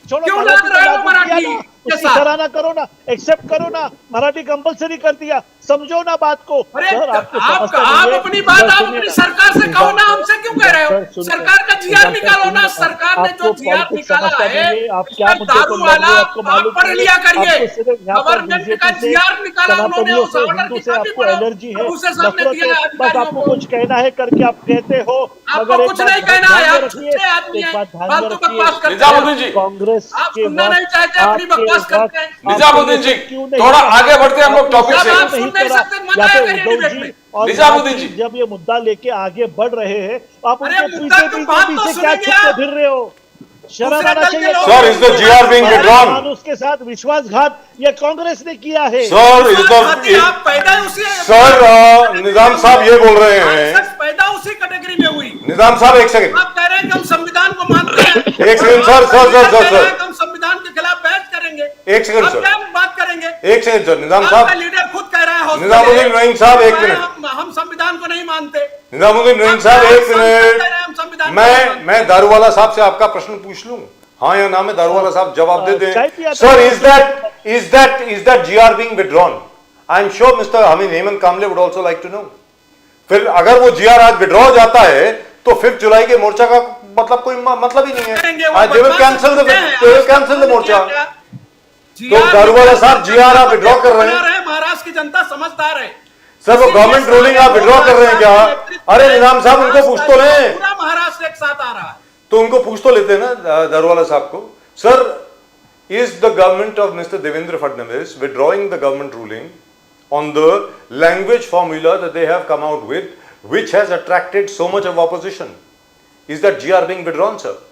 छोड़ो, क्यों मराठी लड़ रहे हो लागू किया मराठी ना, के उसकी साथ? सराहना करो ना, एक्सेप्ट करो ना, मराठी कंपलसरी कर दिया, समझो ना बात को। अरे सर, आपको आप समझता नहीं है। अपनी बात सर, आप सुनिए अपनी ना। सरकार से कहो ना, हमसे क्यों कह रहे हो? सर, सुनिए। सरकार का जीआर सर, निकालो ना। सुनिए। सरकार ने जो आपको जीआर पॉलिटिक्स निकाला समझता है, नहीं है, आप क्या इसमें मुद्दे को दारू लड़ वाला रहे हो, आपको आप मालूम पढ़ नहीं है। लिया करिए। आपको सिर्फ यहाँ पर गवर्नमेंट बीजेपी का से, जीआर निकाला उन्होंने, सनातनियों उस से, ऑर्डर हिंदू की से कॉपी आपको पढ़ो, एलर्जी है, उसे सामने नफरत दिया है। है बस अधिकारियों आपको को। कुछ कहना है करके आप कहते हो। आपको मगर एक कुछ बात नहीं कहना है, ध्यान में आप रखिए, झूठे आदमी एक हैं, बात ध्यान में फालतू बकवास रखिए। करते निजामुद्दीन जी, कांग्रेस आप के सुनना नहीं वक्त, चाहते, अपनी आपके बकवास करते वक्त, हैं। निजामुद्दीन जी, क्यों नहीं थोड़ा करा? आगे बढ़ते हैं हम लोग टॉपिक आपने से। आप क्यों सुन नहीं करा? सकते, मत या आया तो करिए उद्धव डिबेट जी में। और निजामुद्दीन राज जी जी। जब ये मुद्दा लेके आगे बढ़ रहे हैं, आप अरे उनके मुद्दा पीछे तुम बात तो पीछे क्या सुनेंगे छुपके आप। फिर रहे हो? शर्म दूसरे आना दल के चाहिए। लोग- Sir, is the GR being withdrawn? मानुष के साथ विश्वासघात ये कांग्रेस ने किया है। सर इस खाती द आप पैदा उसी सर निजाम साहब ये बोल रहे हैं। सच पैदा उसी कैटेगरी में हुई। निजाम साहब एक सेकंड, आप कह रहे हैं कि हम संविधान को मानते हैं। एक second sir, sir, sir, sir, sir. हम संविधान के खिलाफ बहस करेंगे। एक सेकंड आप सर, क्या बात करेंगे? एक सेकंड सर। निजाम आपका साहब, लीडर खुद कह रहा है हॉस्पिटल निजामुद्दीन है। नईम साहब, एक कह रहे हैं, मिनट। हम संविधान को नहीं मानते। निजामुद्दीन नईम साहब एक मिनट। मैं दारूवाला साहब से आपका प्रश्न पूछ लूं? हाँ या ना में दारूवाला साहब जवाब दे चाय पिया दें। था। Sir is that GR being withdrawn? I am sure mister Hemant Kamle would also like to know. फिर अगर वो जीआर आज विड्रॉ जाता है तो 5 जुलाई के मोर्चा का मतलब कोई मतलब ही नहीं है। दे विल कैंसिल द मोर्चा। तो दारूवाला साहब जीआर आप विड्रॉ कर रहे हैं? महाराष्ट्र की जनता समझदार है। सर वो गवर्नमेंट रूलिंग आप विड्रॉ कर रहे हैं क्या? अरे निजाम साहब उनको पूछ तो लें। पूरा महाराष्ट्र एक साथ आ रहा है। तो उनको पूछ तो लेते हैं ना दारूवाला साहब को। Sir is the government of mister Devendra Fadnavis withdrawing the government ruling on the language formula that they have come out with which has attracted so much of opposition? Is that GR being withdrawn sir?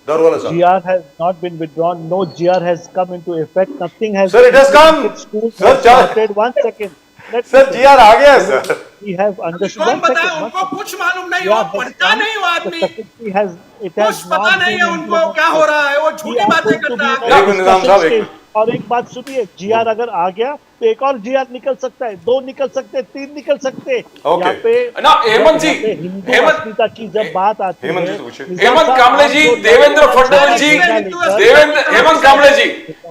Daruwala साहब, GR has not been withdrawn. No GR has come into effect. Nothing has. Sir, it has come. Schools Sir, have started. One second. Let me sir finish. GR आ गया है सर। We have understood. कौन One बताए? second, one उनको second. कुछ मालूम नहीं, GR वो has पढ़ता come. नहीं वो The आदमी। secretary has. It कुछ has पता not नहीं been है उनको implemented. क्या हो रहा है, वो झूठी We are बातें going to करता be है। एक मिनट निजाम साहब, एक discussion और एक बात सुनिए, GR अगर आ गया तो एक और GR निकल सकता है, 2 निकल सकते हैं, 3 निकल सकते हैं। Okay. यहाँ पे ना, हेमंत जी, यहाँ पे हिंदू हेमंत- अस्मिता की जब बात आती है, हेमंत जी से पूछिए। निजाम हेमंत साहब, कामले आप जी, जो देवेंद्र फडणवीस जी, हेमंत कामले जी,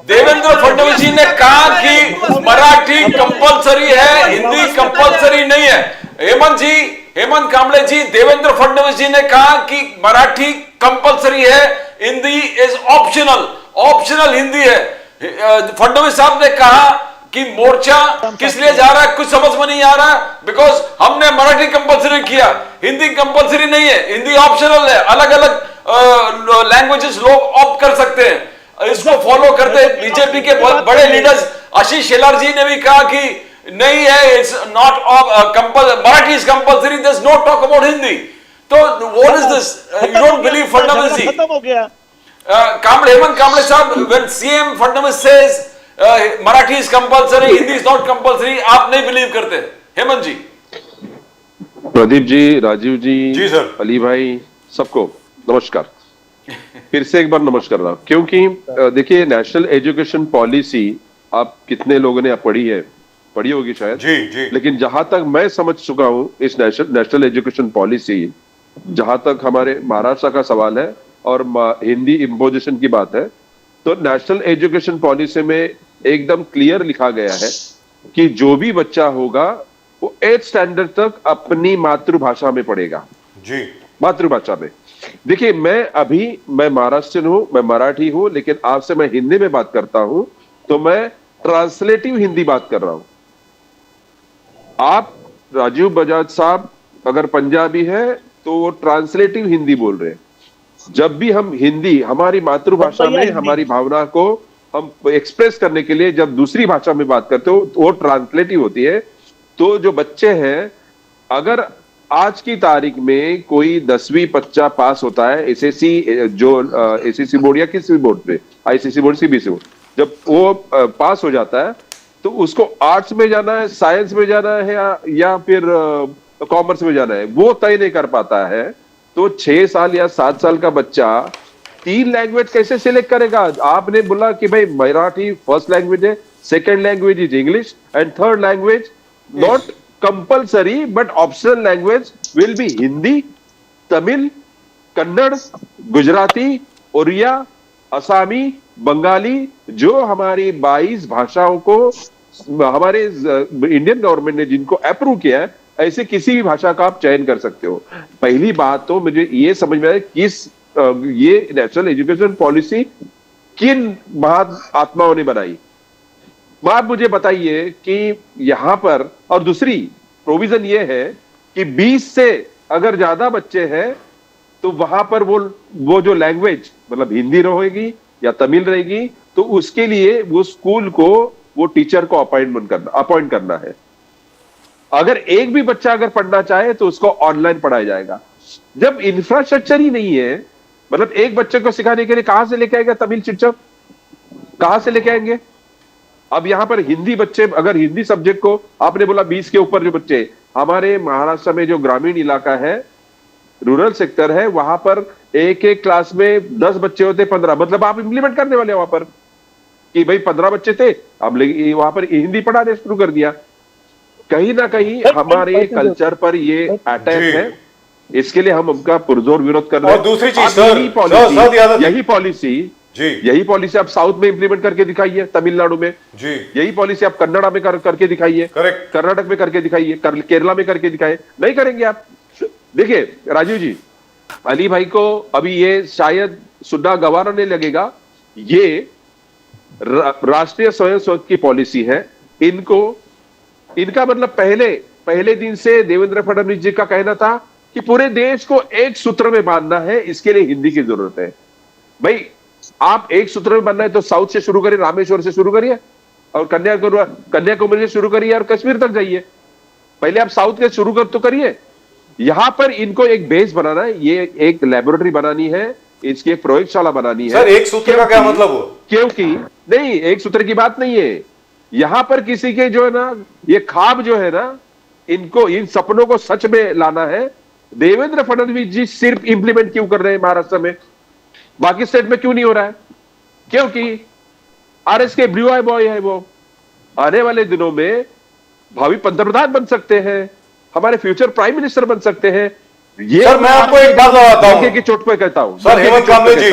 देवेंद्र फडणवीस जी ने कहा कि मराठी कंपलसरी है, हिंदी कंपलसरी नहीं है। हेमंत कामले जी, देवेंद्र फडणवीस जी ने कहा कि मराठी कंपलसरी है, Hindi is optional. Optional Hindi है। फडणवीस साहब ने कहा कि मोर्चा किस लिए जा रहा है कुछ समझ में नहीं आ रहा, बिकॉज हमने मराठी कंपलसरी किया, हिंदी कंपलसरी नहीं है, हिंदी ऑप्शनल है। अलग अलग लैंग्वेजेस लोग ऑप्ट कर सकते हैं, इसको फॉलो करते। बीजेपी के बहुत बड़े लीडर्स आशीष शेलार जी ने भी कहा कि नहीं है, it's not Marathi is compulsory, there is no talk about Hindi. तो what is this? You don't believe Fadnavis ji? खत्म हो गया। हेमंत कामले साहब, when CM Fadnavis says Marathi is compulsory, Hindi is not compulsory, आप नहीं बिलीव करते? हेमंत जी। प्रदीप जी, राजीव जी, जी सर। अली भाई, सबको नमस्कार। फिर से एक बार नमस्कार रहा, क्योंकि देखिए नेशनल एजुकेशन पॉलिसी आप कितने लोगों ने पढ़ी होगी शायद जी। लेकिन जहां तक मैं समझ चुका हूं इस नेशनल एजुकेशन पॉलिसी, जहां तक हमारे महाराष्ट्र का सवाल है और हिंदी इम्पोजिशन की बात है, तो नेशनल एजुकेशन पॉलिसी में एकदम क्लियर लिखा गया है कि जो भी बच्चा होगा वो 8th स्टैंडर्ड तक अपनी मातृभाषा में पढ़ेगा। जी, मातृभाषा में। देखिए मैं महाराष्ट्रियन हूं, मैं मराठी हूं, लेकिन आपसे मैं हिंदी में बात करता हूं, तो मैं ट्रांसलेटिव हिंदी बात कर रहा हूं। आप राजीव बजाज साहब अगर पंजाबी है तो वो ट्रांसलेटिव हिंदी बोल रहे हैं। जब भी हम हिंदी हमारी मातृभाषा में हमारी भावना को हम एक्सप्रेस करने के लिए जब दूसरी भाषा में बात करते हो तो वो ट्रांसलेटिव होती है। तो जो बच्चे हैं, अगर आज की तारीख में कोई 10वीं बच्चा पास होता है एसएससी, जो एसएससी बोर्ड या किसी भी बोर्ड पे, आईसीएसई बोर्ड, सीबीएसई बोर्ड, जब वो पास हो जाता है तो उसको आर्ट्स में जाना है, साइंस में जाना है या फिर कॉमर्स में जाना है, वो तय नहीं कर पाता है। तो 6 साल या 7 साल का बच्चा 3 लैंग्वेज कैसे सिलेक्ट करेगा? आपने बोला कि भाई मराठी फर्स्ट लैंग्वेज है, second language is English and third language not compulsory but optional language will be Hindi, Tamil, Kannada, Gujarati, Oriya, Assamese, Bengali, जो हमारी 22 भाषाओं को हमारे इंडियन गवर्नमेंट ने जिनको अप्रूव किया है, ऐसे किसी भी भाषा का आप चयन कर सकते हो। पहली बात तो मुझे ये समझ में आया किस ये नेशनल एजुकेशन पॉलिसी किन महान आत्माओं ने बनाई। आप मुझे बताइए कि यहां पर, और दूसरी प्रोविजन ये है कि 20 से अगर ज्यादा बच्चे हैं तो वहां पर वो जो लैंग्वेज मतलब हिंदी रहेगी या तमिल रहेगी, तो उसके लिए वो स्कूल को वो टीचर को अपॉइंट करना है। अगर एक भी बच्चा अगर पढ़ना चाहे तो उसको ऑनलाइन पढ़ाया जाएगा। जब इंफ्रास्ट्रक्चर ही नहीं है, मतलब एक बच्चे को सिखाने के लिए कहां से लेके आएगा तमिल शिक्षक, कहां से लेके आएंगे? अब यहां पर हिंदी बच्चे, अगर हिंदी सब्जेक्ट को आपने बोला 20 के ऊपर जो बच्चे, हमारे महाराष्ट्र में जो ग्रामीण इलाका है, रूरल सेक्टर है, वहां पर एक क्लास में 10 बच्चे होते, 15, मतलब आप इंप्लीमेंट करने वाले वहां पर कि भाई 15 बच्चे थे, अब वहां पर हिंदी पढ़ाने शुरू कर दिया। कहीं ना कहीं हमारे कल्चर पर ये अटैक है, इसके लिए हम उनका पुरजोर विरोध कर रहे हैं। और दूसरी चीज यही पॉलिसी आप साउथ में इंप्लीमेंट करके दिखाइए, तमिलनाडु में जी, यही पॉलिसी आप कन्नड़ा में करके दिखाइए, कर्नाटक में करके दिखाइए, केरला में करके दिखाइए। नहीं करेंगे आप। देखिए राजीव जी, अली भाई को अभी ये शायद सुनना गवारा नहीं लगेगा, ये राष्ट्रीय स्वयं सेवक की पॉलिसी है। इनका मतलब पहले दिन से देवेंद्र फडणवीस जी का कहना था कि पूरे देश को एक सूत्र में बांधना है, इसके लिए हिंदी की जरूरत है। भाई आप एक सूत्र में बांधना है तो साउथ से शुरू करिए, रामेश्वर से शुरू करिए और कन्याकुमारी से शुरू करिए और कश्मीर तक जाइए। पहले आप साउथ के शुरू कर तो करिए। यहां पर इनको एक बेस बनाना है, ये एक लेबोरेटरी बनानी है, इसकी एक प्रयोगशाला बनानी है। सर एक सूत्र का क्या मतलब हो? क्योंकि नहीं, एक सूत्र की बात नहीं है। यहां पर किसी के जो है ना, ये ख्वाब जो है ना, इनको इन सपनों को सच में लाना है। देवेंद्र फडणवीस जी सिर्फ इंप्लीमेंट क्यों कर रहे हैं महाराष्ट्र में, बाकी स्टेट में क्यों नहीं हो रहा है? क्योंकि आरएस के ब्लू आई बॉय है, वो आने वाले दिनों में भावी पंतप्रधान बन सकते हैं, हमारे फ्यूचर प्राइम मिनिस्टर बन सकते हैं। ये सर मैं आपको एक बात बताता हूं की चोट पे कहता हूं सर, हेमंत कामले जी,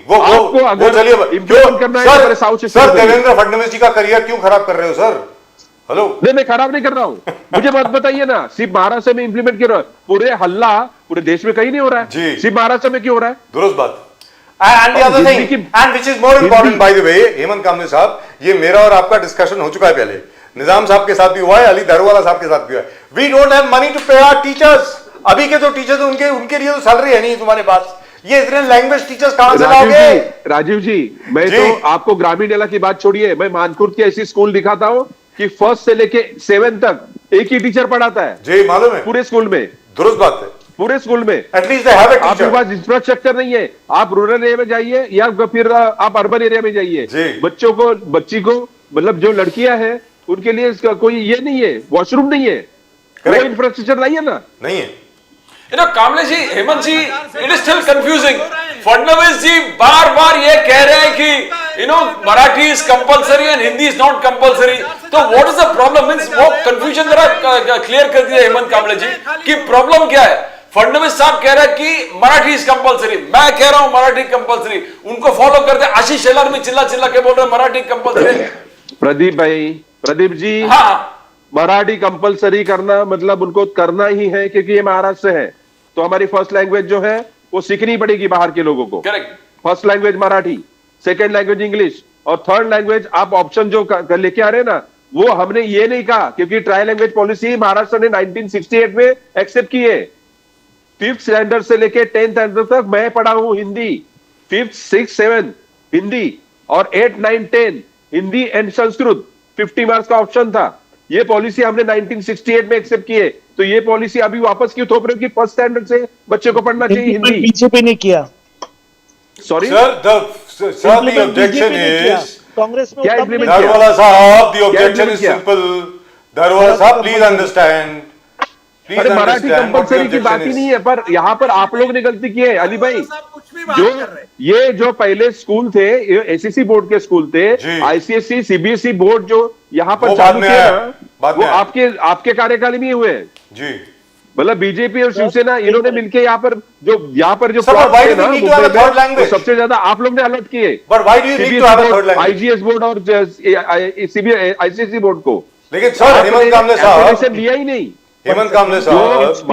वो चलिए इंप्लीमेंट करना है साउथ से। सर देवेंद्र फडणवीस जी का करियर क्यों खराब कर रहे हो सर? हेलो, नहीं मैं खराब नहीं कर रहा हूं, मुझे बात बताइए ना। सिर्फ महाराष्ट्र में इंप्लीमेंट कर रहा है, पूरे हल्ला पूरे देश में कहीं नहीं हो रहा है, सिर्फ महाराष्ट्र में क्यों हो रहा है? दुरुस्त बात। And the other thing, and which is more important by the way, Hemant Kamle साहब, ये मेरा और आपका डिस्कशन हो चुका है पहले, निजाम साहब के साथ भी हुआ है, अली दारूवाला साहब के साथ भी हुआ है। We don't have money to pay our teachers। अभी के जो टीचर्स उनके लिए तो सैलरी है नहीं तुम्हारे पास, ये इतने लैंग्वेज टीचर्स कहां से लाओगे? राजीव जी, मैं तो आपको ग्रामीण इलाके की बात छोड़िए, मैं मानकुर की ऐसी स्कूल दिखाता हूं कि 1st से लेके 7th तक एक ही टीचर पढ़ाता है। जी मालूम है, पूरे स्कूल में। दुरुस्त बात है, पूरे स्कूल में। At least they have a teacher. आपके पास इंफ्रास्ट्रक्चर नहीं है, आप रूरल एरिया में जाइए या फिर आप अर्बन एरिया में जाइए, बच्ची को मतलब जो लड़कियां हैं उनके लिए इसका कोई ये नहीं है, वॉशरूम नहीं है, वो इंफ्रास्ट्रक्चर लाइए ना। नहीं है। Kamble ji, Hemant ji, it is still confusing. Fadnavis ji बार बार ये कह रहे हैं कि Marathi is compulsory and Hindi is not compulsory. तो what is the problem? Means वो कंफ्यूजन जरा क्लियर कर दिया हेमंत कामले जी कि प्रॉब्लम क्या है। फडणवीस साहब कह रहे हैं कि मराठी इज कंपलसरी, मैं कह रहा हूं मराठी कंपलसरी, उनको फॉलो करते। आशीष शेलार में चिल्ला के बोल रहे हैं मराठी कंपलसरी। प्रदीप जी, हाँ, मराठी कंपलसरी करना मतलब उनको करना ही है, क्योंकि ये महाराष्ट्र से है तो हमारी फर्स्ट लैंग्वेज जो है वो सीखनी पड़ेगी बाहर के लोगों को। Correct. First language Marathi, second language English, और थर्ड लैंग्वेज आप ऑप्शन जो लेके आ रहे हैं ना, वो हमने ये नहीं कहा, क्योंकि ट्राई लैंग्वेज पॉलिसी महाराष्ट्र ने 1968 में एक्सेप्ट की है। 5th स्टैंडर्ड से लेके 10th स्टैंडर्ड तक मैं पढ़ा हूं Hindi, 5th 6th 7th Hindi, और 8 9 10 हिंदी एंड संस्कृत। 50 मार्क्स का ऑप्शन था। ये पॉलिसी हमने 1968 में एक्सेप्ट की है, तो ये पॉलिसी अभी वापस क्यों थोप रहे हो कि 1st स्टैंडर्ड से बच्चे को पढ़ना चाहिए हिंदी? बीजेपी ने किया sorry Sir, the objection is, Congress में क्या तब implement नहीं किया? Darwala Sahab, the objection implement is किया? simple. Darwala Sahab, please understand. Please अरे Marathi understand what the compulsory की बात ही objection नहीं is. है, पर यहाँ पर आप लोग ने गलती की है अली भाई। साहब कुछ भी बात जो कर रहे हैं। ये जो पहले स्कूल थे, ये एसएससी बोर्ड के स्कूल थे, जी। आईसीएसई सीबीएसई बोर्ड जो यहाँ पर वो बाद चालू में किया आया, ना, बाद वो में आया। आपके कार्यकाल में ही हुए हैं। जी. मतलब बीजेपी और शिवसेना इन्होंने मिलकर यहाँ पर जो Sir, but why do we need to have a third वो language? सबसे ज्यादा आप लोग ने अलर्ट किए। But why do you need to have a third language? IGS board और आईसीएसई बोर्ड को लेकिन सर, हेमंत कामले साहब, एप्लीकेशन लिया ही नहीं। हेमंत कामले जो साहब,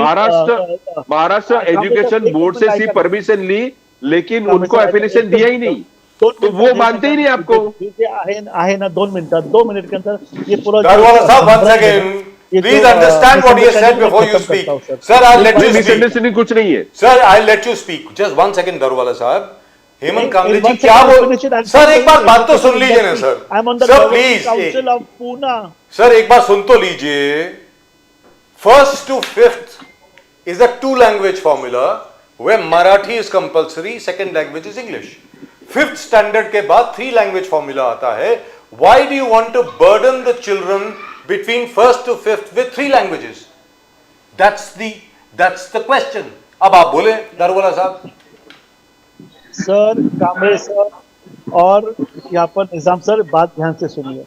महाराष्ट्र एजुकेशन बोर्ड से सी परमिशन ली, लेकिन उनको एफिलिएशन दिया ही नहीं, तो वो मानते ही नहीं आपको। आहे ना 2 मिनट के अंदर ये पूरा Darwala Sahab, once again, please understand what he has said before you speak. Sir, I'll let you speak. Misunderstanding कुछ नहीं है। Sir, I'll let you speak. Just 1 second, Darwala Sahab. Hemant Kamle ji One क्या second, बोल, finish it. I'm sir saying एक बार it. बात तो सुन लीजिए ना sir. I'm on the sir governing please, council of Pune. Sir एक बार सुन तो लीजिए। 1st to 5th is a 2-language formula where Marathi is compulsory, 2nd language is English. 5th standard के बाद 3-language formula आता है. Why do you want to burden the children between 1st to 5th with 3 languages? That's the question. अब आप बोले दारूवाला साहब। सर, कांबळे सर और यहाँ पर निजाम सर, बात ध्यान से सुनिए।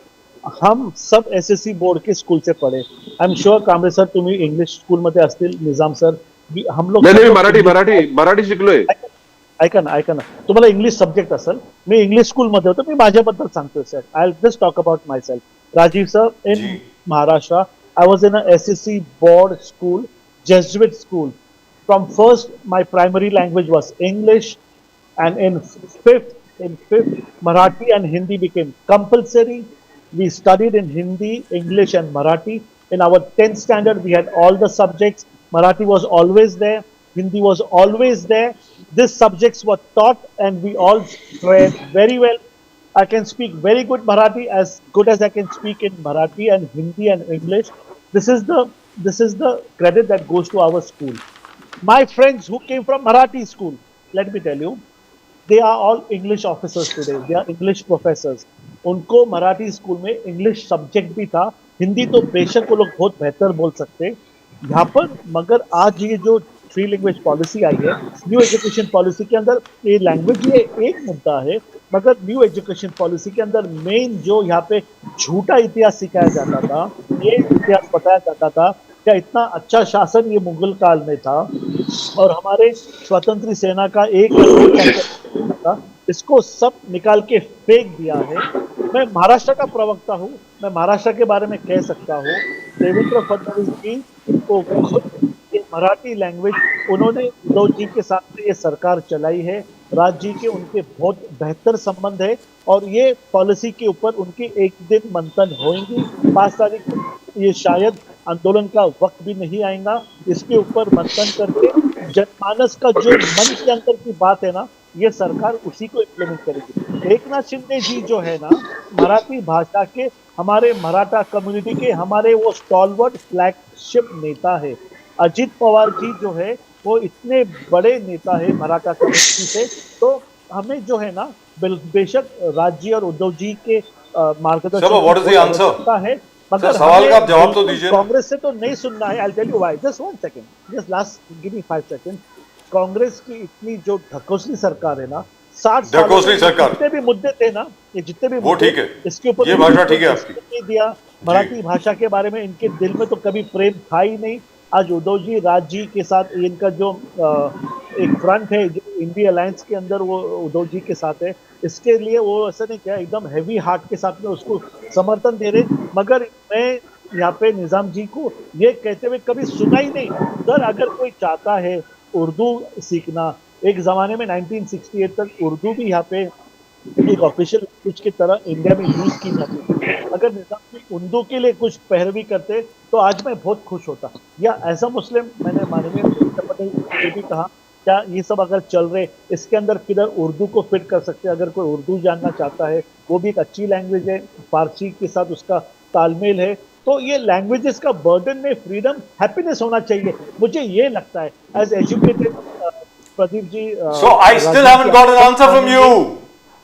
हम सब एसएससी बोर्ड के स्कूल से पढ़े। आई एम श्योर कांबळे सर तुम्ही इंग्लिश स्कूल मध्ये असतील, निजाम सर हम लोग नाही मराठी शिकलोय। ऐका ना, तुम्हाला इंग्लिश सब्जेक्ट असेल, मी इंग्लिश स्कूल मध्ये होतो, मी माझ्याबद्दल सांगतोय sir. I just talk about myself. Rajiv sir, in Maharashtra I was in a SSC board school, Jesuit school. From first, my primary language was English, and in fifth, Marathi and Hindi became compulsory. We studied in Hindi, English, and Marathi. In our 10th standard, we had all the subjects. Marathi was always there. Hindi was always there. These subjects were taught, and we all read very well. I can speak very good Marathi, as good as I can speak in Marathi and Hindi and English. This is the credit that goes to our school. My friends who came from Marathi school, let me tell you, they are all English officers today. They are English professors. उनको मराठी स्कूल में इंग्लिश सब्जेक्ट भी था, हिंदी तो बेशक वो लोग बहुत बेहतर बोल सकते यहाँ पर, मगर आज ये जो 3 लैंग्वेज पॉलिसी आई है, न्यू एजुकेशन पॉलिसी के अंदर ये लैंग्वेज ये एक मुद्दा है, मगर न्यू एजुकेशन पॉलिसी के अंदर मेन जो यहाँ पे झूठा इतिहास सिखाया जाता था, ये इतिहास बताया जाता था क्या इतना अच्छा शासन ये मुगल काल में था और हमारे स्वतंत्र सेना का एक था, इसको सब निकाल के फेंक दिया है। मैं महाराष्ट्र का प्रवक्ता हूँ, मैं महाराष्ट्र के बारे में कह सकता हूँ, देवेंद्र फडणवीस जी को खुद मराठी लैंग्वेज उन्होंने उद्धव जी के साथ ये सरकार चलाई है, राज्य जी के उनके बहुत बेहतर संबंध है और ये पॉलिसी के ऊपर उनके एक दिन मंथन होंगी 5 तारीख को। ये शायद आंदोलन का वक्त भी नहीं आएगा, इसके ऊपर मंथन करके जनमानस का जो मन के अंदर की बात है ना, ये सरकार उसी को इम्प्लीमेंट करेगी। एकनाथ शिंदे जी जो है ना, मराठी भाषा के हमारे मराठा कम्युनिटी के हमारे वो स्टॉलवर्ड फ्लैगशिप नेता है। अजित पवार जी जो है वो इतने बड़े नेता है मराठा कम्युनिटी से, तो हमें जो है ना बेशक राज्य और उद्धव जी के मार्गदर्शन है, मगर सवाल का आप जवाब तो दीजिए। कांग्रेस से तो नहीं सुनना है। I tell you why, just 1 second, just last give me 5 second. Congress की इतनी जो ढकोसली सरकार है ना, 60 ढकोसली सरकार, जितने भी मुद्दे थे ना, ये जितने भी वो ठीक है, इसके ऊपर ये भाषा ठीक है आपकी, दिया मराठी भाषा के बारे में इनके दिल में तो कभी प्रेम था ही नहीं। आज उद्धव जी राज जी के साथ इनका जो एक फ्रंट है जो इंडिया अलायंस के अंदर, वो उद्धव जी के साथ है, इसके लिए वो ऐसा नहीं किया, एकदम हैवी हार्ट के साथ में उसको समर्थन दे रहे। मगर मैं यहाँ पे निजाम जी को ये कहते हुए कभी सुना ही नहीं। सर, अगर कोई चाहता है उर्दू सीखना, एक ज़माने में 1968 तक उर्दू भी यहाँ पे एक ऑफिशियल लैंग्वेज की तरह इंडिया में यूज की जाती है। अगर निजाम उर्दू के लिए कुछ पैरवी करते तो आज मैं बहुत खुश होता। या एज अ मुस्लिम मैंने माननीय पटेल ये भी कहा, क्या ये सब अगर चल रहे इसके अंदर किधर उर्दू को फिट कर सकते हैं। अगर कोई उर्दू जानना चाहता है, वो भी एक अच्छी लैंग्वेज है, फारसी के साथ उसका तालमेल है, तो ये लैंग्वेजेस का बर्डन में फ्रीडम हैप्पीनेस होना चाहिए। मुझे ये लगता है as educated Pradeep ji. So I still haven't got an answer from you.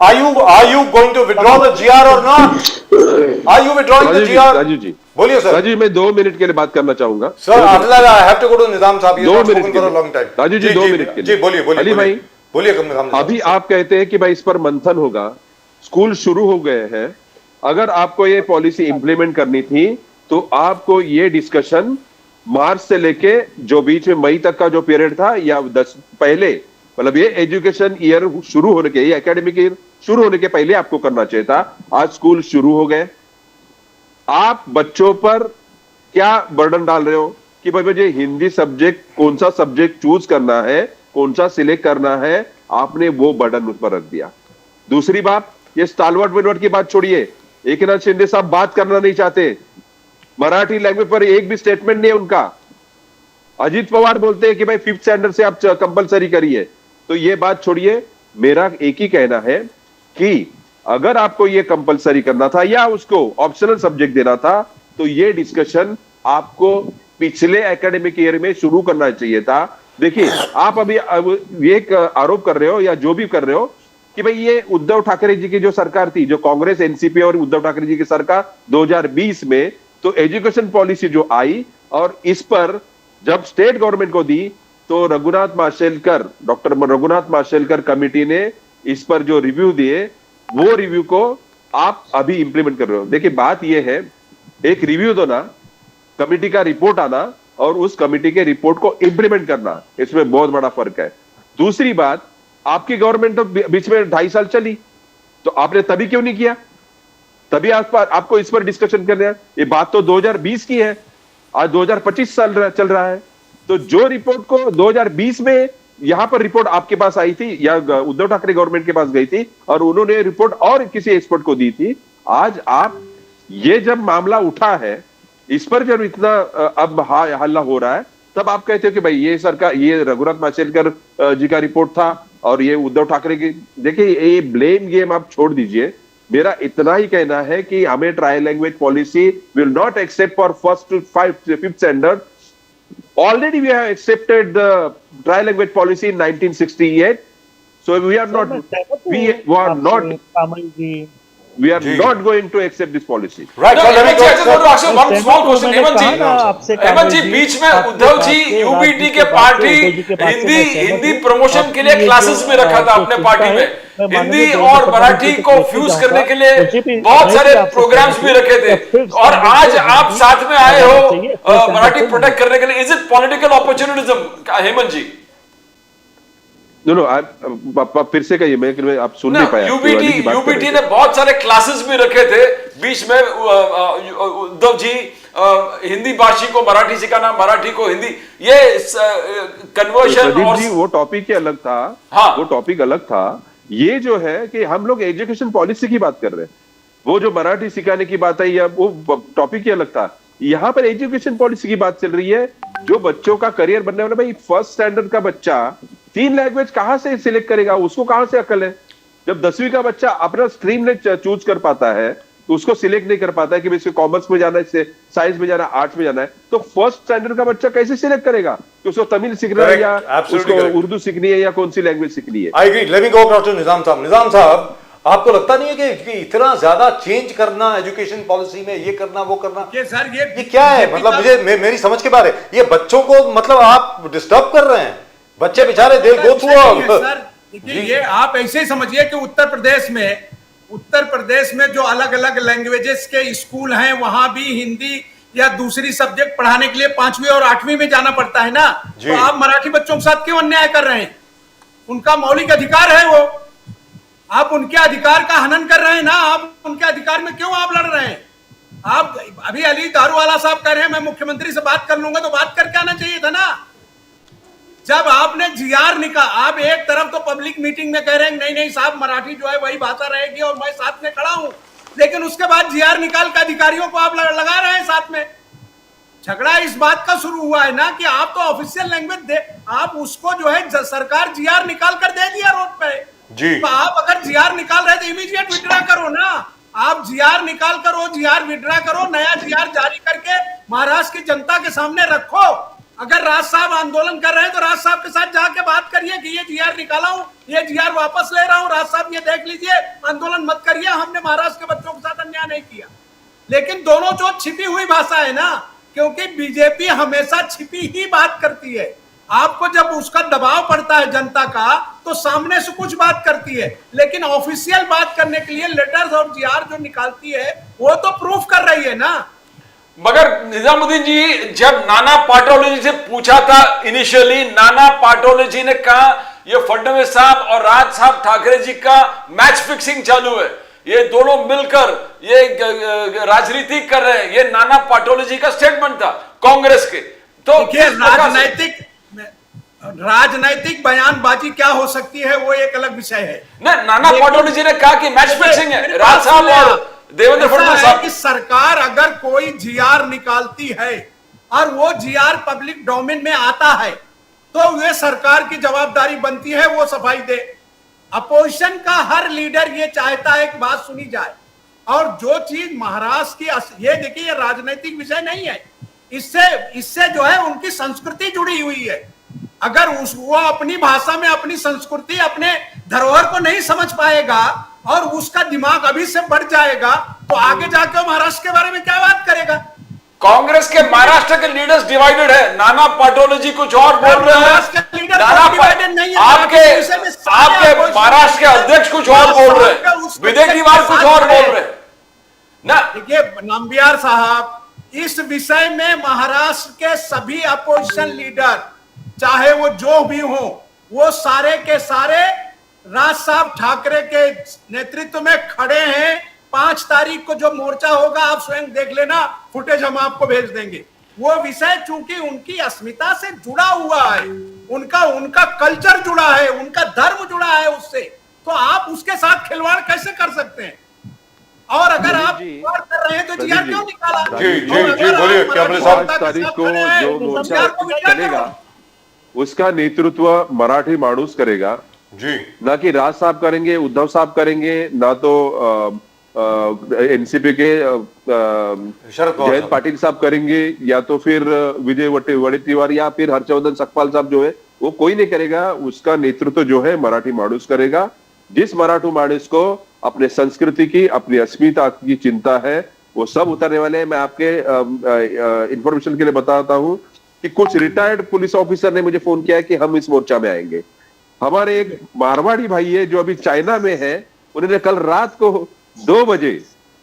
Are you going to withdraw the GR or not? Are you withdrawing the GR? Raju ji, बोलिए सर। राजू जी, मैं 2 मिनट के लिए बात करना चाहूंगा। Sir, after that I have to go to Nizam साहब। He has 2 not minute spoken के for a लिए। long time। Raju ji, 2 minute के लिए। जी बोलिए बोलिए अली भाई, बोलिए निजाम साहब। अभी आप कहते हैं कि भाई इस पर मंथन होगा, स्कूल शुरू हो गए हैं। अगर आपको ये पॉलिसी इंप्लीमेंट करनी थी तो आपको ये डिस्कशन मार्च से लेके जो बीच में मई तक का जो पीरियड था, या 10 पहले, मतलब ये एजुकेशन ईयर शुरू होने के, ये एकेडमिक ईयर शुरू होने के पहले आपको करना चाहिए था। आज स्कूल शुरू हो गए, आप बच्चों पर क्या बर्डन डाल रहे हो कि भाई मुझे हिंदी सब्जेक्ट, कौन सा सब्जेक्ट चूज करना है, कौन सा सिलेक्ट करना है, आपने वो बर्डन उस पर रख दिया। दूसरी बात, ये स्टालवर्ट विलवर्ट की बात छोड़िए, एकनाथ शिंदे साहब बात करना नहीं चाहते, मराठी लैंग्वेज पर एक भी स्टेटमेंट नहीं है उनका। अजीत पवार बोलते हैं कि भाई 5th स्टैंडर्ड से आप कंपलसरी करिए, तो ये बात छोड़िए। मेरा एक ही कहना है कि अगर आपको ये कंपलसरी करना था या उसको ऑप्शनल सब्जेक्ट देना था, तो ये डिस्कशन आपको पिछले एकेडमिक ईयर में शुरू करना चाहिए था। देखिए, आप अभी एक आरोप कर रहे हो या जो भी कर रहे हो कि भाई ये उद्धव ठाकरे जी की जो सरकार थी, जो कांग्रेस, एनसीपी और उद्धव ठाकरे जी की सरकार 2020 में, तो एजुकेशन पॉलिसी जो आई और इस पर जब स्टेट गवर्नमेंट को दी, तो डॉक्टर रघुनाथ माशेलकर कमेटी ने इस पर जो रिव्यू दिए, वो रिव्यू को आप अभी इंप्लीमेंट कर रहे हो। देखिए, बात यह है, एक रिव्यू दो ना, कमेटी का रिपोर्ट आना और उस कमेटी के रिपोर्ट को इंप्लीमेंट करना, इसमें बहुत बड़ा फर्क है। दूसरी बात, आपकी गवर्नमेंट तो बीच में 2.5 साल चली, तो आपने तभी क्यों नहीं किया? तभी आपको इस पर डिस्कशन करना है। ये बात तो 2020 की है, आज 2025 साल चल रहा है। तो जो रिपोर्ट को 2020 में यहां पर रिपोर्ट आपके पास आई थी या उद्धव ठाकरे गवर्नमेंट के पास गई थी और उन्होंने रिपोर्ट और किसी एक्सपर्ट को दी थी, आज आप ये जब मामला उठा है, इस पर जब इतना अब हल्ला हो रहा है, तब आप कहते हो कि भाई ये सरकार, ये रघुनाथ माशेलकर जी का रिपोर्ट था और ये उद्धव ठाकरे की। देखिए, ये ब्लेम गेम आप छोड़ दीजिए। मेरा इतना ही कहना है कि हमें try language policy will not except for 1st to 5th standard. Already we have accepted the tri-language policy in 1968. So we are not going to accept this policy. Right. No, So let me Hemant ji, I just want to ask you one Sir, small question. मैंने हेमंत कहा ना आपसे, जी, हेमंत जी, बीच में उद्धव जी यूबीटी के पार्टी हिंदी प्रमोशन के लिए क्लासेस में रखा था अपने पार्टी में, हिंदी और मराठी को फ्यूज करने के लिए बहुत सारे प्रोग्राम्स भी रखे थे, और आज आप साथ में आए हो मराठी प्रोटेक्ट करने के लिए। Is it political opportunism, Hemant ji? No, आप फिर से कहिए, मैं आप सुन नहीं पाया। यूबीटी ने बहुत सारे क्लासेस भी रखे थे बीच में, उद्धव जी हिंदी भाषी को मराठी सिखाना, मराठी को हिंदी, ये कन्वर्शन और जी वो टॉपिक ही अलग था। हाँ, वो टॉपिक अलग था। ये जो है कि हम लोग एजुकेशन पॉलिसी की बात कर रहे हैं, वो जो मराठी सिखाने की बात है या वो टॉपिक ही अलग था। यहाँ पर एजुकेशन पॉलिसी की बात चल रही है, जो बच्चों का करियर बनने वाला। भाई 1st स्टैंडर्ड का बच्चा 3 लैंग्वेज कहां से सिलेक्ट करेगा? उसको कहां से अकल है? जब 10वीं का बच्चा अपना स्ट्रीम नहीं चूज कर पाता है, तो उसको सिलेक्ट नहीं कर पाता है कि इसको कॉमर्स में जाना है, साइंस में जाना है, आर्ट्स में जाना है, तो 1st स्टैंडर्ड का बच्चा कैसे सिलेक्ट करेगा कि उसको तमिल सीखना है या उसको उर्दू सीखनी है या कौन सी लैंग्वेज सीखनी है? I agree. Let me go across to Nizam साहब। निजाम साहब, आपको लगता नहीं है कि इतना ज्यादा चेंज करना एजुकेशन पॉलिसी में, ये करना वो करना, ये सर ये क्या है? मतलब मुझे मेरी समझ के बारे, ये बच्चों को मतलब आप डिस्टर्ब कर रहे हैं। बच्चे बेचारे दे गो थ्रू। देखिए, ये आप ऐसे ही समझिए कि उत्तर प्रदेश में जो अलग अलग लैंग्वेजेस के स्कूल हैं, वहां भी हिंदी या दूसरी सब्जेक्ट पढ़ाने के लिए 5वीं और 8वीं में जाना पड़ता है ना। तो आप मराठी बच्चों के साथ क्यों अन्याय कर रहे हैं? उनका मौलिक अधिकार है, वो आप उनके अधिकार का हनन कर रहे हैं ना। आप उनके अधिकार में क्यों आप लड़ रहे हैं? आप अभी अली दारूवाला साहब कह रहे हैं मैं मुख्यमंत्री से बात कर लूंगा, तो बात करके आना चाहिए था ना। जब आपने जीआर निकाल, आप एक तरफ तो पब्लिक मीटिंग में कह रहे हैं नहीं नहीं साहब मराठी जो है वही भाषा रहेगी और मैं साथ में खड़ा हूं, लेकिन उसके बाद जीआर निकाल के अधिकारियों को आप लगा रहे हैं साथ में। झगड़ा इस बात का शुरू हुआ है ना कि आप तो ऑफिशियल लैंग्वेज दे, आप उसको जो है सरकार जीआर निकाल कर दे दिया रोड पे जी। तो आप अगर जीआर निकाल रहे तो इमीडिएट विड्रा करो ना, आप जीआर निकाल कर वो जीआर विड्रा करो, नया जीआर जारी करके महाराष्ट्र की जनता के सामने रखो। अगर राज साहब आंदोलन कर रहे हैं तो राज साहब के साथ जाके बात करिए कि ये जीआर निकाला हूं, ये जीआर वापस ले रहा हूं, राज साहब ये देख लीजिए, आंदोलन मत करिए, हमने महाराष्ट्र के बच्चों के साथ अन्याय नहीं किया। लेकिन दोनों जो छिपी हुई भाषा है ना, क्योंकि बीजेपी हमेशा छिपी ही बात करती है, आपको जब उसका दबाव पड़ता है जनता का तो सामने से कुछ बात करती है, लेकिन ऑफिशियल बात करने के लिए लेटर्स और जीआर जो निकालती है वो तो प्रूफ कर रही है ना। मगर निजामुद्दीन जी, जब नाना पाटोले जी से पूछा था इनिशियली, नाना पाटोले जी ने कहा ये फडणवीस साहब और राज साहब ठाकरे जी का मैच फिक्सिंग चालू है, ये दोनों मिलकर ये राजनीति कर रहे हैं, ये नाना पाटोले जी का स्टेटमेंट था कांग्रेस के। तो राजनैतिक बयानबाजी क्या हो सकती है वो एक अलग विषय है ना। नाना पाटोले जी ने कहा कि मैच फिक्सिंग है राज साहब और देवेंद्र फडणवीस साहब की। सरकार अगर कोई जीआर निकालती है और वो जीआर पब्लिक डोमेन में आता है तो वे सरकार की जवाबदारी बनती है वो सफाई दे। अपोजिशन का हर लीडर ये चाहता है कि बात सुनी जाए, और जो चीज महाराष्ट्र की, ये देखिए ये राजनीतिक विषय नहीं है, इससे जो है उनकी संस्कृति जुड़ी हुई है। अगर वो अपनी भाषा में अपनी संस्कृति अपने धरोहर को नहीं समझ पाएगा और उसका दिमाग अभी से बढ़ जाएगा तो आगे जाके वो महाराष्ट्र के बारे में क्या बात करेगा। कांग्रेस के महाराष्ट्र के लीडर्स डिवाइडेड है, नाना पाटोले जी कुछ और बोल रहे हैं, आपके महाराष्ट्र के अध्यक्ष कुछ और बोल रहे हैं, विजय दीवार कुछ और बोल रहे हैं ना। देखिए नंबियार साहब, इस विषय में महाराष्ट्र के सभी अपोजिशन लीडर चाहे वो जो भी हो, वो सारे के सारे राज साहब ठाकरे के नेतृत्व में खड़े हैं। 5 तारीख को जो मोर्चा होगा आप स्वयं देख लेना, फुटेज हम आपको भेज देंगे। वो विषय चूंकि उनकी अस्मिता से जुड़ा हुआ है, उनका कल्चर जुड़ा है, उनका धर्म जुड़ा है उससे, तो आप उसके साथ खिलवाड़ कैसे कर सकते हैं? और अगर आप खिलवाड़ कर रहे हैं तो जीआर क्यों निकाला? जी बोलिए क्या बोले साहब। 5 तारीख को जो मोर्चा चलेगा उसका नेतृत्व मराठी माणूस करेगा जी, ना कि राज साहब करेंगे, उद्धव साहब करेंगे, ना तो एनसीपी के जयंत पाटिल साहब करेंगे, या तो फिर विजय वडेट्टीवार या फिर हर्षवर्धन सकपाल साहब जो है वो कोई नहीं करेगा। उसका नेतृत्व जो है मराठी माणूस करेगा। जिस मराठी माणूस को अपने संस्कृति की, अपनी अस्मिता की चिंता है, वो सब उतरने वाले हैं। मैं आपके इंफॉर्मेशन के लिए बताता हूं कि कुछ रिटायर्ड पुलिस ऑफिसर ने मुझे फोन किया है कि हम इस मोर्चा में आएंगे। हमारे एक मारवाड़ी भाई है जो अभी चाइना में है, उन्होंने कल रात को 2 बजे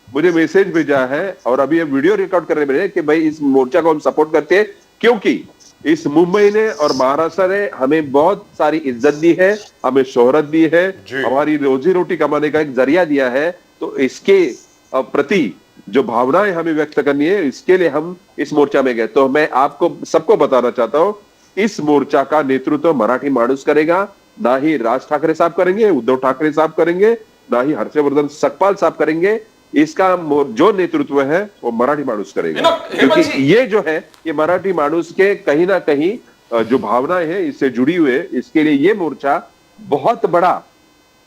मुझे मैसेज भेजा है और अभी वीडियो रिकॉर्ड कर रहे हैं कि भाई इस मोर्चा को हम सपोर्ट करते हैं, क्योंकि इस मुंबई ने और महाराष्ट्र ने हमें बहुत सारी इज्जत दी है, हमें शोहरत दी है, हमारी रोजी रोटी कमाने का एक जरिया दिया है। तो इसके प्रति जो भावनाएं हमें व्यक्त करनी है, इसके लिए हम इस मोर्चा में गए। तो मैं आपको सबको बताना चाहता हूं, इस मोर्चा का नेतृत्व मराठी माणूस करेगा, ना ही राज ठाकरे साहब करेंगे, उद्धव ठाकरे साहब करेंगे, ना ही हर्षवर्धन सकपाल साहब करेंगे। इसका जो नेतृत्व है वो मराठी माणूस करेगा, क्योंकि ये जो है ये मराठी माणूस के कहीं ना कहीं जो भावनाएं हैं इससे जुड़ी हुई है। इसके लिए ये मोर्चा बहुत बड़ा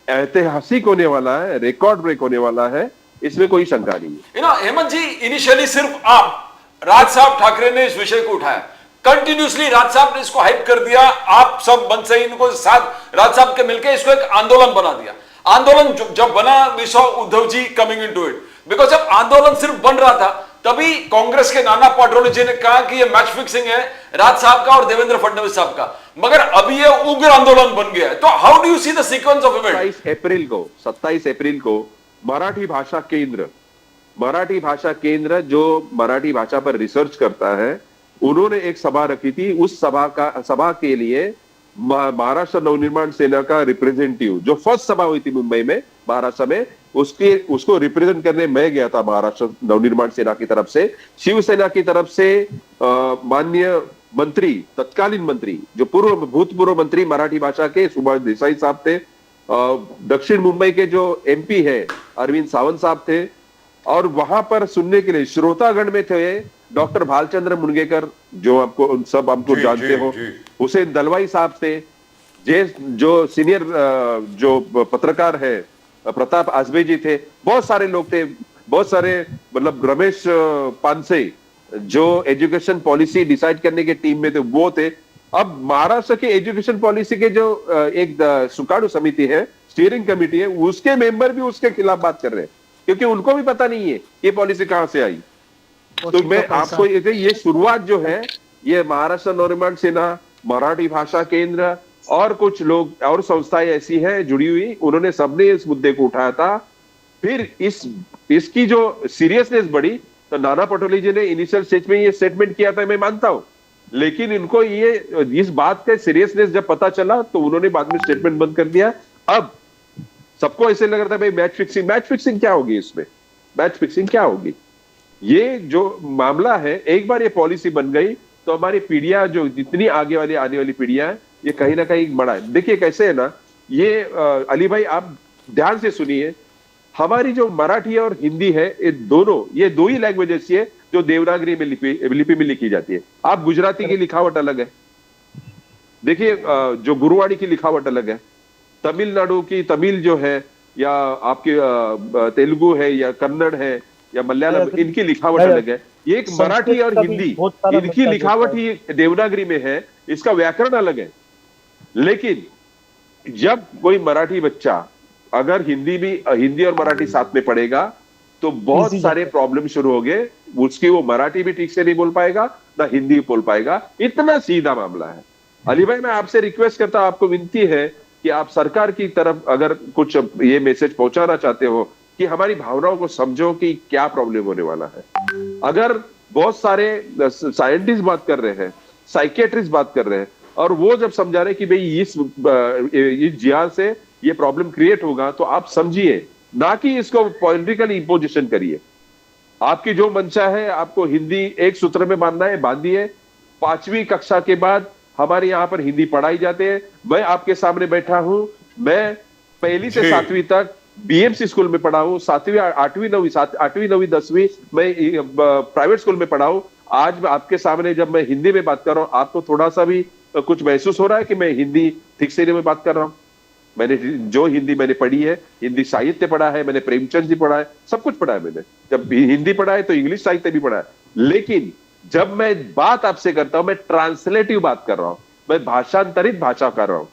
ऐतिहासिक होने वाला है, रिकॉर्ड ब्रेक होने वाला है, इसमें कोई शंका नहीं है। हेमंत जी, इनिशियली सिर्फ आप राज साहब ठाकरे ने इस विषय को उठाया, कंटिन्यूसली राज साहब ने इसको हाइप कर दिया, आप सब बनसई इनको साथ राज साहब के मिलकर इसको एक आंदोलन बना दिया। आंदोलन जब बना, we saw Uddhav ji coming into it, because जब आंदोलन सिर्फ बन रहा था तभी कांग्रेस के नाना पाटोले जी ने कहा कि ये मैच फिक्सिंग है राज साहब का और देवेंद्र फडणवीस साहब का, मगर अभी ये उग्र आंदोलन बन गया है। तो how do you see the sequence of event? 27 अप्रैल को मराठी भाषा केंद्र जो मराठी भाषा पर रिसर्च करता है, उन्होंने एक सभा रखी थी। उस सभा के लिए महाराष्ट्र नवनिर्माण सेना का रिप्रेजेंटेटिव, जो फर्स्ट सभा हुई थी मुंबई में महाराष्ट्र में, उसको रिप्रेजेंट करने मैं गया था महाराष्ट्र नवनिर्माण सेना की तरफ से। शिवसेना की तरफ से माननीय मंत्री, तत्कालीन मंत्री, जो भूतपूर्व मंत्री मराठी भाषा के सुभाष देसाई साहब थे, दक्षिण मुंबई के जो एमपी है अरविंद सावंत साहब थे, और वहां पर सुनने के लिए श्रोतागण में थे डॉक्टर भालचंद्र मुनगेकर, जो आपको सब हमको जानते हो, हुसैन दलवाई साहब थे, जो सीनियर जो पत्रकार है प्रताप आजबे जी थे, बहुत सारे लोग थे, बहुत सारे, मतलब रमेश पानसे जो एजुकेशन पॉलिसी डिसाइड करने के टीम में थे वो थे। अब महाराष्ट्र के एजुकेशन पॉलिसी के जो एक सुकाणु समिति है, स्टीयरिंग कमेटी है, उसके मेंबर भी उसके खिलाफ बात कर रहे हैं, क्योंकि उनको भी पता नहीं है ये पॉलिसी कहां से आई। तो मैं आपको ये शुरुआत जो है, ये महाराष्ट्र नवनिर्माण सेना, मराठी भाषा केंद्र और कुछ लोग और संस्थाएं ऐसी हैं जुड़ी हुई, उन्होंने सबने इस मुद्दे को उठाया था। फिर इसकी जो सीरियसनेस बढ़ी तो नाना पटोले जी ने इनिशियल स्टेज में ये स्टेटमेंट किया था, मैं मानता हूं, लेकिन इनको ये इस बात का सीरियसनेस जब पता चला तो उन्होंने बाद में स्टेटमेंट बंद कर दिया। अब सबको ऐसे लग रहा था भाई मैच फिक्सिंग क्या होगी, इसमें मैच फिक्सिंग क्या होगी। ये जो मामला है, एक बार ये पॉलिसी बन गई तो हमारी पीढ़ियां, जो जितनी आगे वाली आने वाली पीढ़ियां हैं, ये कहीं ना कहीं बड़ा है। देखिए कैसे है ना, ये अली भाई आप ध्यान से सुनिए, हमारी जो मराठी और हिंदी है, ये दो ही लैंग्वेज ऐसी है जो देवनागरी में लिपि में लिखी जाती है। आप गुजराती की लिखावट अलग है, देखिए जो गुरुवाणी की लिखावट अलग है, तमिलनाडु की तमिल जो है, या आपके तेलुगु है या कन्नड़ है या मलयालम, इनकी लिखावट अलग है। ये एक मराठी और हिंदी, इनकी लिखावट ही देवनागरी में है, इसका व्याकरण अलग है। लेकिन जब कोई मराठी बच्चा अगर हिंदी और मराठी साथ में पढ़ेगा तो बहुत सारे प्रॉब्लम शुरू हो गए, उसकी वो मराठी भी ठीक से नहीं बोल पाएगा, ना हिंदी बोल पाएगा, इतना सीधा मामला है। अली भाई मैं आपसे रिक्वेस्ट करता हूं, आपको विनती है कि आप सरकार की तरफ अगर कुछ ये मैसेज पहुंचाना चाहते हो कि हमारी भावनाओं को समझो कि क्या प्रॉब्लम होने वाला है। अगर बहुत सारे साइंटिस्ट बात कर रहे हैं, साइकियाट्रिस्ट बात कर रहे हैं, और वो जब समझा रहे कि भाई इस जिहाद से ये प्रॉब्लम क्रिएट होगा, तो आप समझिए, ना कि इसको पॉलिटिकल इंपोजिशन करिए। आपकी जो मंशा है, आपको हिंदी एक सूत्र में बांधना है, बांधिए। 5वीं कक्षा के बाद हमारे यहाँ पर हिंदी पढ़ाई जाते हैं। मैं आपके सामने बैठा हूं, मैं 1ली से 7वीं तक बीएमसी स्कूल में पढ़ा हूं, 7वीं 8वीं 9वीं 10वीं मैं प्राइवेट स्कूल में पढ़ा हूं। आज आपके सामने जब मैं हिंदी में बात कर रहा हूं, आपको थोड़ा सा भी कुछ महसूस हो रहा है कि मैं हिंदी ठीक से में बात कर रहा हूं? मैंने जो हिंदी मैंने पढ़ी है, हिंदी साहित्य पढ़ा है, मैंने प्रेमचंद जी पढ़ा है, सब कुछ पढ़ा है मैंने। जब हिंदी पढ़ा है तो इंग्लिश साहित्य भी पढ़ा है। लेकिन जब मैं बात आपसे करता हूं, मैं ट्रांसलेटिव बात कर रहा हूं, मैं भाषांतरित भाषा कर रहा हूं,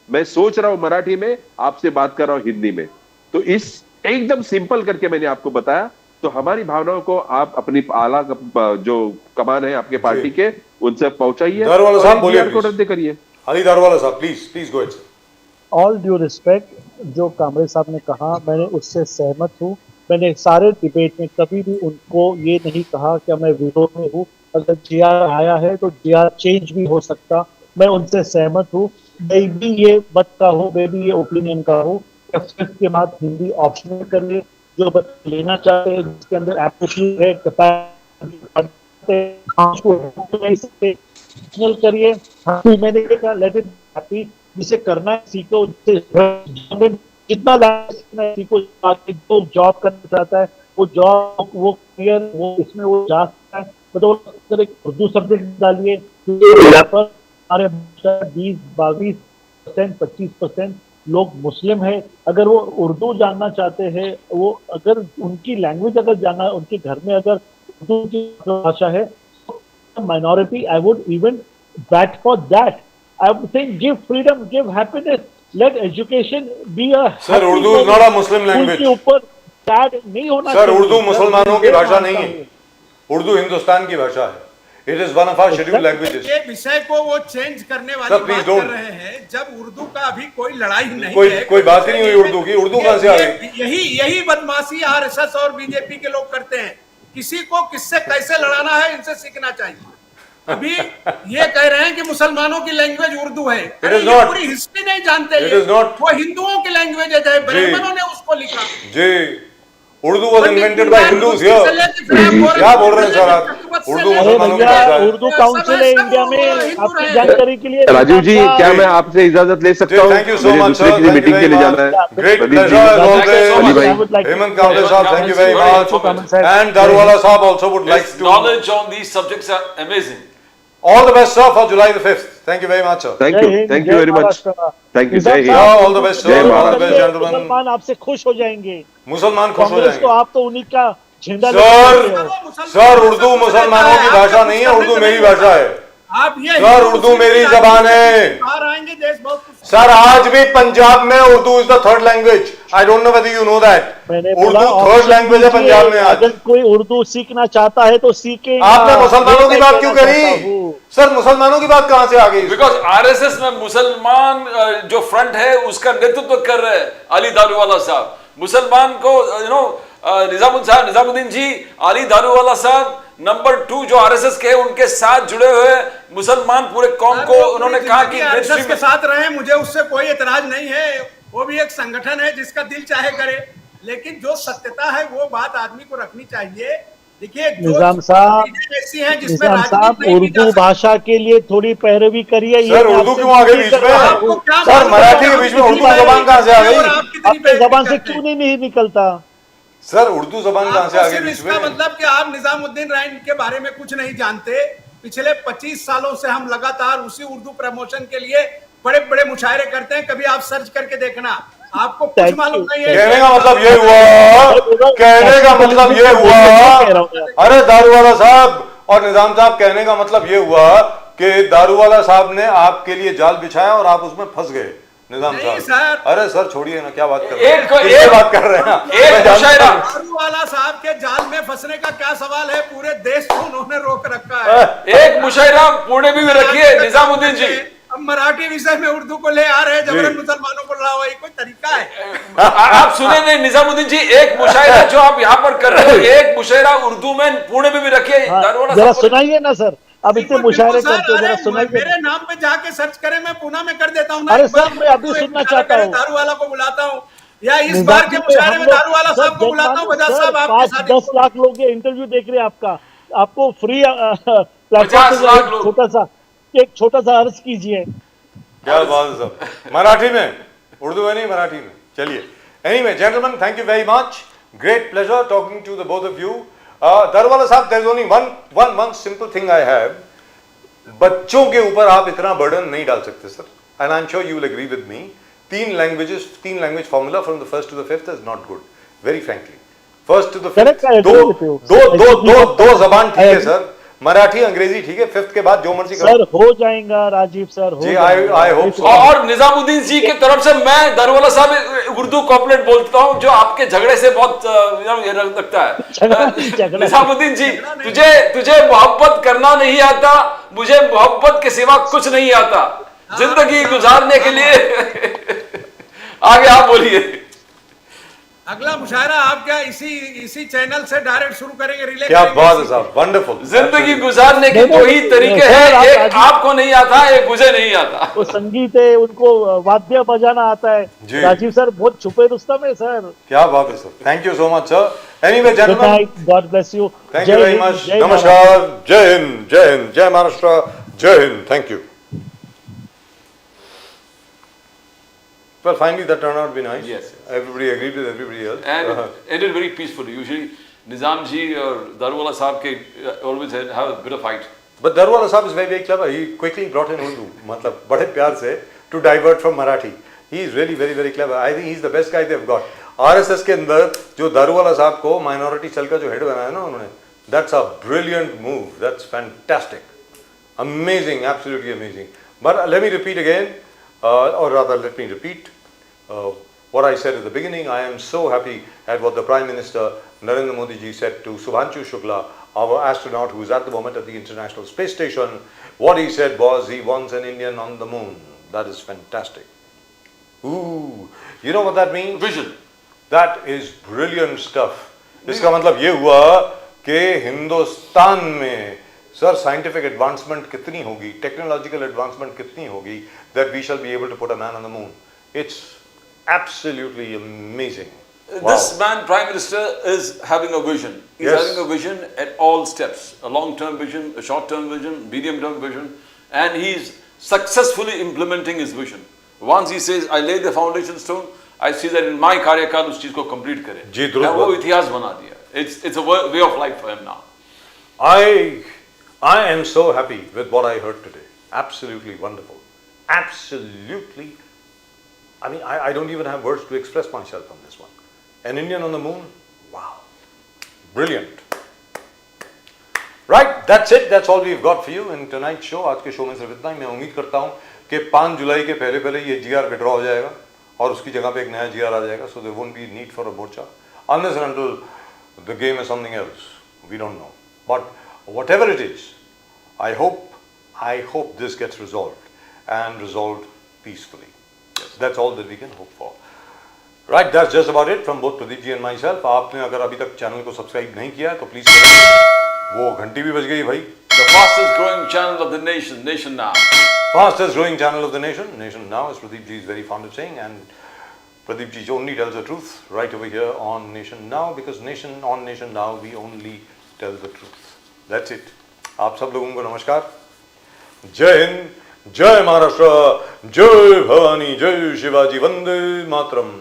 मैं सोच रहा हूं मराठी में, आपसे बात कर रहा हूं हिंदी में। तो इस एकदम सिंपल करके मैंने आपको बताया, तो हमारी भावनाओं को आप अपनी आला जो कमान है आपके पार्टी के, उनसे पहुंचाइए, दारवाला साहब बोलिए, को रद्द करिए। अली दारवाला साहब please go ahead. All due respect, जो कामरे साहब ने कहा मैंने उससे सहमत हूँ। मैंने सारे डिबेट में कभी भी उनको ये नहीं कहा कि मैं विरोध में हूँ। अगर जीआर आया है तो जीआर चेंज भी हो सकता, मैं उनसे सहमत हूँ। मैं भी ये मत का हूँ, मैं भी ये ओपिनियन का हूँ, के बाद हिंदी ऑप्शनल करिए। जो बच्चे लेना चाहते हैं, जिसके अंदर एप्टीट्यूड है, कैपेसिटी करिए। मैंने ये कहा लेट इट हैप्पी, जिसे करना है सीखो, जितना सीखो। जो जॉब करना चाहता है वो जॉब, वो करियर, वो इसमें वो जा सकता है। तो उर्दू सब्जेक्ट डालिए, हमारे 20-22%, 25% लोग मुस्लिम है। अगर वो उर्दू जानना चाहते हैं, वो अगर उनकी लैंग्वेज अगर जानना, उनके घर में अगर उर्दू की भाषा है, minority, I would even bat for that. I would say give freedom, give happiness, let education be a Sir, Urdu is not a Muslim language. के ऊपर टैग नहीं होना Sir, उर्दू मुसलमानों की भाषा नहीं है, उर्दू हिंदुस्तान की भाषा है। It is one of our scheduled languages. ये विषय को वो चेंज करने वाली Sir, बात don't. कर रहे हैं, जब उर्दू का अभी कोई लड़ाई नहीं है, कोई बात ही नहीं हुई उर्दू की। उर्दू कहां से आ गई? यही बदमाशी आरएसएस और बीजेपी के लोग करते हैं। किसी को किससे कैसे लड़ाना है, इनसे सीखना चाहिए। अभी ये कह रहे हैं कि मुसलमानों की लैंग्वेज उर्दू है, It is not. पूरी हिस्ट्री नहीं जानते। It is not. वो हिंदुओं की लैंग्वेज है, ब्राह्मणों ने उसको लिखा। जी, Urdu was invented by Hindus here. क्या बोल रहे हैं सर आप? उर्दू अरे मुसलमानों की भैया भाषा है। उर्दू काउंसिल है इंडिया में, आपकी जानकारी के लिए। राजीव जी, क्या मैं आपसे इजाजत ले सकता हूँ? Thank you so मुझे much, दूसरे sir. किसी Thank you मीटिंग के very लिए much. जाना है। Great Pradeep pleasure ji, as Thank you so always. much. I would like to- Hemant Kamble Saab, thank you very Very much. informative. And Daruwala Saab also would like His to. knowledge on these subjects are amazing. All the best, sir, for July the 5th. Thank you very much, sir. Thank जय यू, हिंद, थैंक यू जय very much, Maharashtra. Thank you, Nizam जय हिंद। साहब, Yeah, all the best, sir. जय All the Maharashtra. best, gentlemen. मुसलमान आपसे खुश हो जाएंगे। मुसलमान खुश हो कांग्रेस तो जाएंगे। आप तो उन्हीं का झंडा लेकर चलते हो। सर, उर्दू मुसलमानों की भाषा नहीं है, उर्दू मेरी भाषा है। आप ये सर, उर्दू मेरी जबान है। बाहर आएंगे देश बहुत कुछ सर, आज भी पंजाब में Urdu is the third language. I don't know whether you know that. मैंने उर्दू बोला थर्ड लैंग्वेज है पंजाब में आज। अगर कोई उर्दू सीखना चाहता है तो सीखे। आपने मुसलमानों की बात क्यों करी? सर, मुसलमानों की बात कहां से आ गई? बिकॉज आरएसएस में मुसलमान जो फ्रंट है उसका नेतृत्व कर रहे हैं अली दारूवाला साहब। मुसलमान को निजामुद्दीन जी, अली दारूवाला साहब नंबर 2 जो आरएसएस के उनके साथ जुड़े हुए मुसलमान पूरे कौम को उन्होंने कहा कि आरएसएस के साथ रहे, मुझे उससे कोई ऐतराज नहीं है। वो भी एक संगठन है जिसका दिल चाहे करे, लेकिन जो सत्यता है वो बात आदमी को रखनी चाहिए। देखिए निजाम साहब, ऐसी है जिसमें निजाम साहब राजनीति नहीं की जा उर्दू सकती। भाषा के लिए थोड़ी पैरवी करिए। ये सर, मैं उर्दू आपसे क्यों आ गई विनती बीच कर रहा में? हूं। आपको क्या सर, मालूम मराठी है के आप बीच में कितनी उर्दू जबान कहां से आ गई? और आप कितनी आपकी जबान से करते हैं? क्यों नहीं निकलता? सर, उर्दू जबान कहां से आपको आ गई सिर्फ बीच इसका में? मतलब कि आप निजामुद्दीन राइन के बारे में कुछ नहीं जानते। पिछले 25 सालों से हम लगातार उसी उर्दू प्रमोशन के लिए बड़े बड़े मुशायरे करते हैं। कभी आप सर्च करके देखना, आपको कुछ Thank मालूम you. नहीं है। कहने का मतलब ये हुआ, कहने का मतलब ये हुआ, अरे दारूवाला साहब और निजाम साहब, कहने का मतलब ये हुआ कि दारूवाला साहब ने आपके लिए जाल बिछाया और आप उसमें फंस गए। निजाम नहीं, साहब, सर। अरे सर छोड़िए ना, क्या बात कर रहे हैं? एक किससे बात कर रहे हैं? एक मैं जानता मुशायरा। हूं। दारूवाला साहब के जाल में फंसने का क्या सवाल है? पूरे देश को उन्होंने रोक रखा है। एक मुशायरा पुणे में भी रखिए निजामुद्दीन जी। अब मराठी विषय में उर्दू को ले आ रहे हैं, जबरन मुसलमानों को लाओ, ये कोई तरीका है? आप सुने नहीं निजामुद्दीन जी, एक मुशायरा जो आप यहाँ पर कर रहे हो, एक मुशायरा उर्दू में पुणे में भी रखिए। दारूवाला जरा साहब सुनाइए ना सर, अब इतने बिल्कुल, मुशायरे बिल्कुल सर, करते हो, जरा अरे सुनाइए। मेरे नाम पे जाके सर्च करें, मैं पुणे में कर देता हूँ ना। अरे एक बार सर, मैं अभी एक सुनना मुशायरा चाहता करें, हूँ। दारूवाला को बुलाता हूँ, या इस निजाम बार के जी, मुशायरे हम में लोग- दारूवाला सर, साहब को बुलाता हूँ। बजाज सर, साहब आपके साथ 5-10 लाख लोग ये इंटरव्यू देख रहे हैं आपका, आपको फ्री 50 लाख लोग। एक छोटा सा अर्ज कीजिए। क्या बात है सब? मराठी में, उर्दू में नहीं, मराठी में। चलिए, anyway gentleman, thank you very much. Great pleasure talking to the both of you. Daruwala साहब, there is only one simple thing I have. बच्चों के ऊपर आप इतना बर्डन नहीं डाल सकते sir, and I am sure you will agree with me. 3 language formula from the first to the fifth is not good, very frankly. First to the Correct, I fifth agree with you. दो जबान ठीक है सर, मराठी अंग्रेजी ठीक है, फिफ्थ के बाद जो मर्जी सर करो। हो जाएगा राजीव सर, हो जी, जाएगा। I hope so. और निजामुद्दीन जी की तरफ से मैं दारूवाला साहब उर्दू कॉपलेट बोलता हूं, जो आपके झगड़े से बहुत ये लगता है। झगड़ा। निजामुद्दीन जी, तुझे मोहब्बत करना नहीं आता, मुझे मोहब्बत के सिवा कुछ नहीं आता, जिंदगी गुजारने के लिए। आगे आप बोलिए। अगला मुशायरा आप क्या इसी चैनल से डायरेक्ट शुरू करेंगे? रिले क्या करेंगे बात है इसी- साहब, वंडरफुल। जिंदगी गुजारने के दो ही तरीके सर, हैं, आप एक राजी- आपको नहीं आता, एक मुझे नहीं आता। वो संगीत है, उनको वाद्य बजाना आता है। जी। राजीव सर बहुत छुपे रुस्तम है सर। क्या बात है sir, thank you so much sir. Anyway good gentleman, night, God bless you. Thank you very much. नमस्कार, जय हिंद, जय हिंद, जय महाराष्ट्र, जय Hind, thank you. Well, finally that turned out to be nice. Yes. Everybody agreed with everybody else. And it ended very peacefully. Usually, Nizam ji or Daruwala Saab ke always have a bit of fight. But Daruwala Saab is very, very clever. He quickly brought in Urdu, मतलब बड़े प्यार से, to divert from Marathi. He is really very, very clever. I think he is the best guy they've got. RSS के अंदर जो दारूवाला साहब को minority cell का जो head बनाया ना उन्होंने, that's a brilliant move. That's fantastic, amazing, absolutely amazing. But let me repeat again, or rather let me repeat what I said at the beginning. I am so happy at what the Prime Minister Narendra Modi ji said to Subhanshu Shukla, our astronaut who is at the moment at the International Space Station. What he said was he wants an Indian on the moon. That is fantastic. Ooh, you know what that means? Vision. That is brilliant stuff. इसका मतलब ये हुआ कि हिंदुस्तान में सर साइंटिफिक एडवांसमेंट कितनी होगी, टेक्नोलॉजिकल एडवांसमेंट कितनी होगी, that we shall be able to put a man on the moon. It's absolutely amazing. This man, Prime Minister, is having a vision. He's Yes. having a vision at all steps. A long-term vision, a short-term vision, medium-term vision. And he's successfully implementing his vision. Once he says, I lay the foundation stone, I see that in my कार्यकाल उस चीज को complete करे. जी, दुरुस्त और वो बात. इतिहास बना दिया. It's a way of life for him now. I am so happy with what I heard today. Absolutely wonderful. Absolutely. I mean, I don't even have words to express myself on this one. An Indian on the moon? Wow. Brilliant. Right, that's it. That's all we've got for you in tonight's show. आज के शो में सिर्फ इतना ही. मैं उम्मीद करता हूँ कि 5 जुलाई के पहले पहले ये GR विड्रॉ हो जाएगा और उसकी जगह पे एक नया GR आ जाएगा. So there won't be need for a morcha unless and until the game is something else. We don't know. But whatever it is, I hope this gets resolved and resolved peacefully. That's all that we can hope for. Right, that's just about it from both Pradeep ji and myself. आपने अगर अभी तक चैनल को सब्सक्राइब नहीं किया है तो प्लीज करें. वो घंटी भी बज गई भाई. The fastest growing channel of the nation, Nation Now. Fastest growing channel of the nation, Nation Now, as Pradeep ji is very fond of saying, and Pradeep ji only tells the truth right over here on Nation Now, because on Nation Now we only tell the truth. That's it. आप सब लोगों को नमस्कार. जय हिंद, जय महाराष्ट्र, जय भवानी, जय शिवाजी, वंदे मातरम.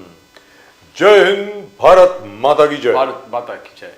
जय हिंद, भारत माता की जय. भारत माता की जय.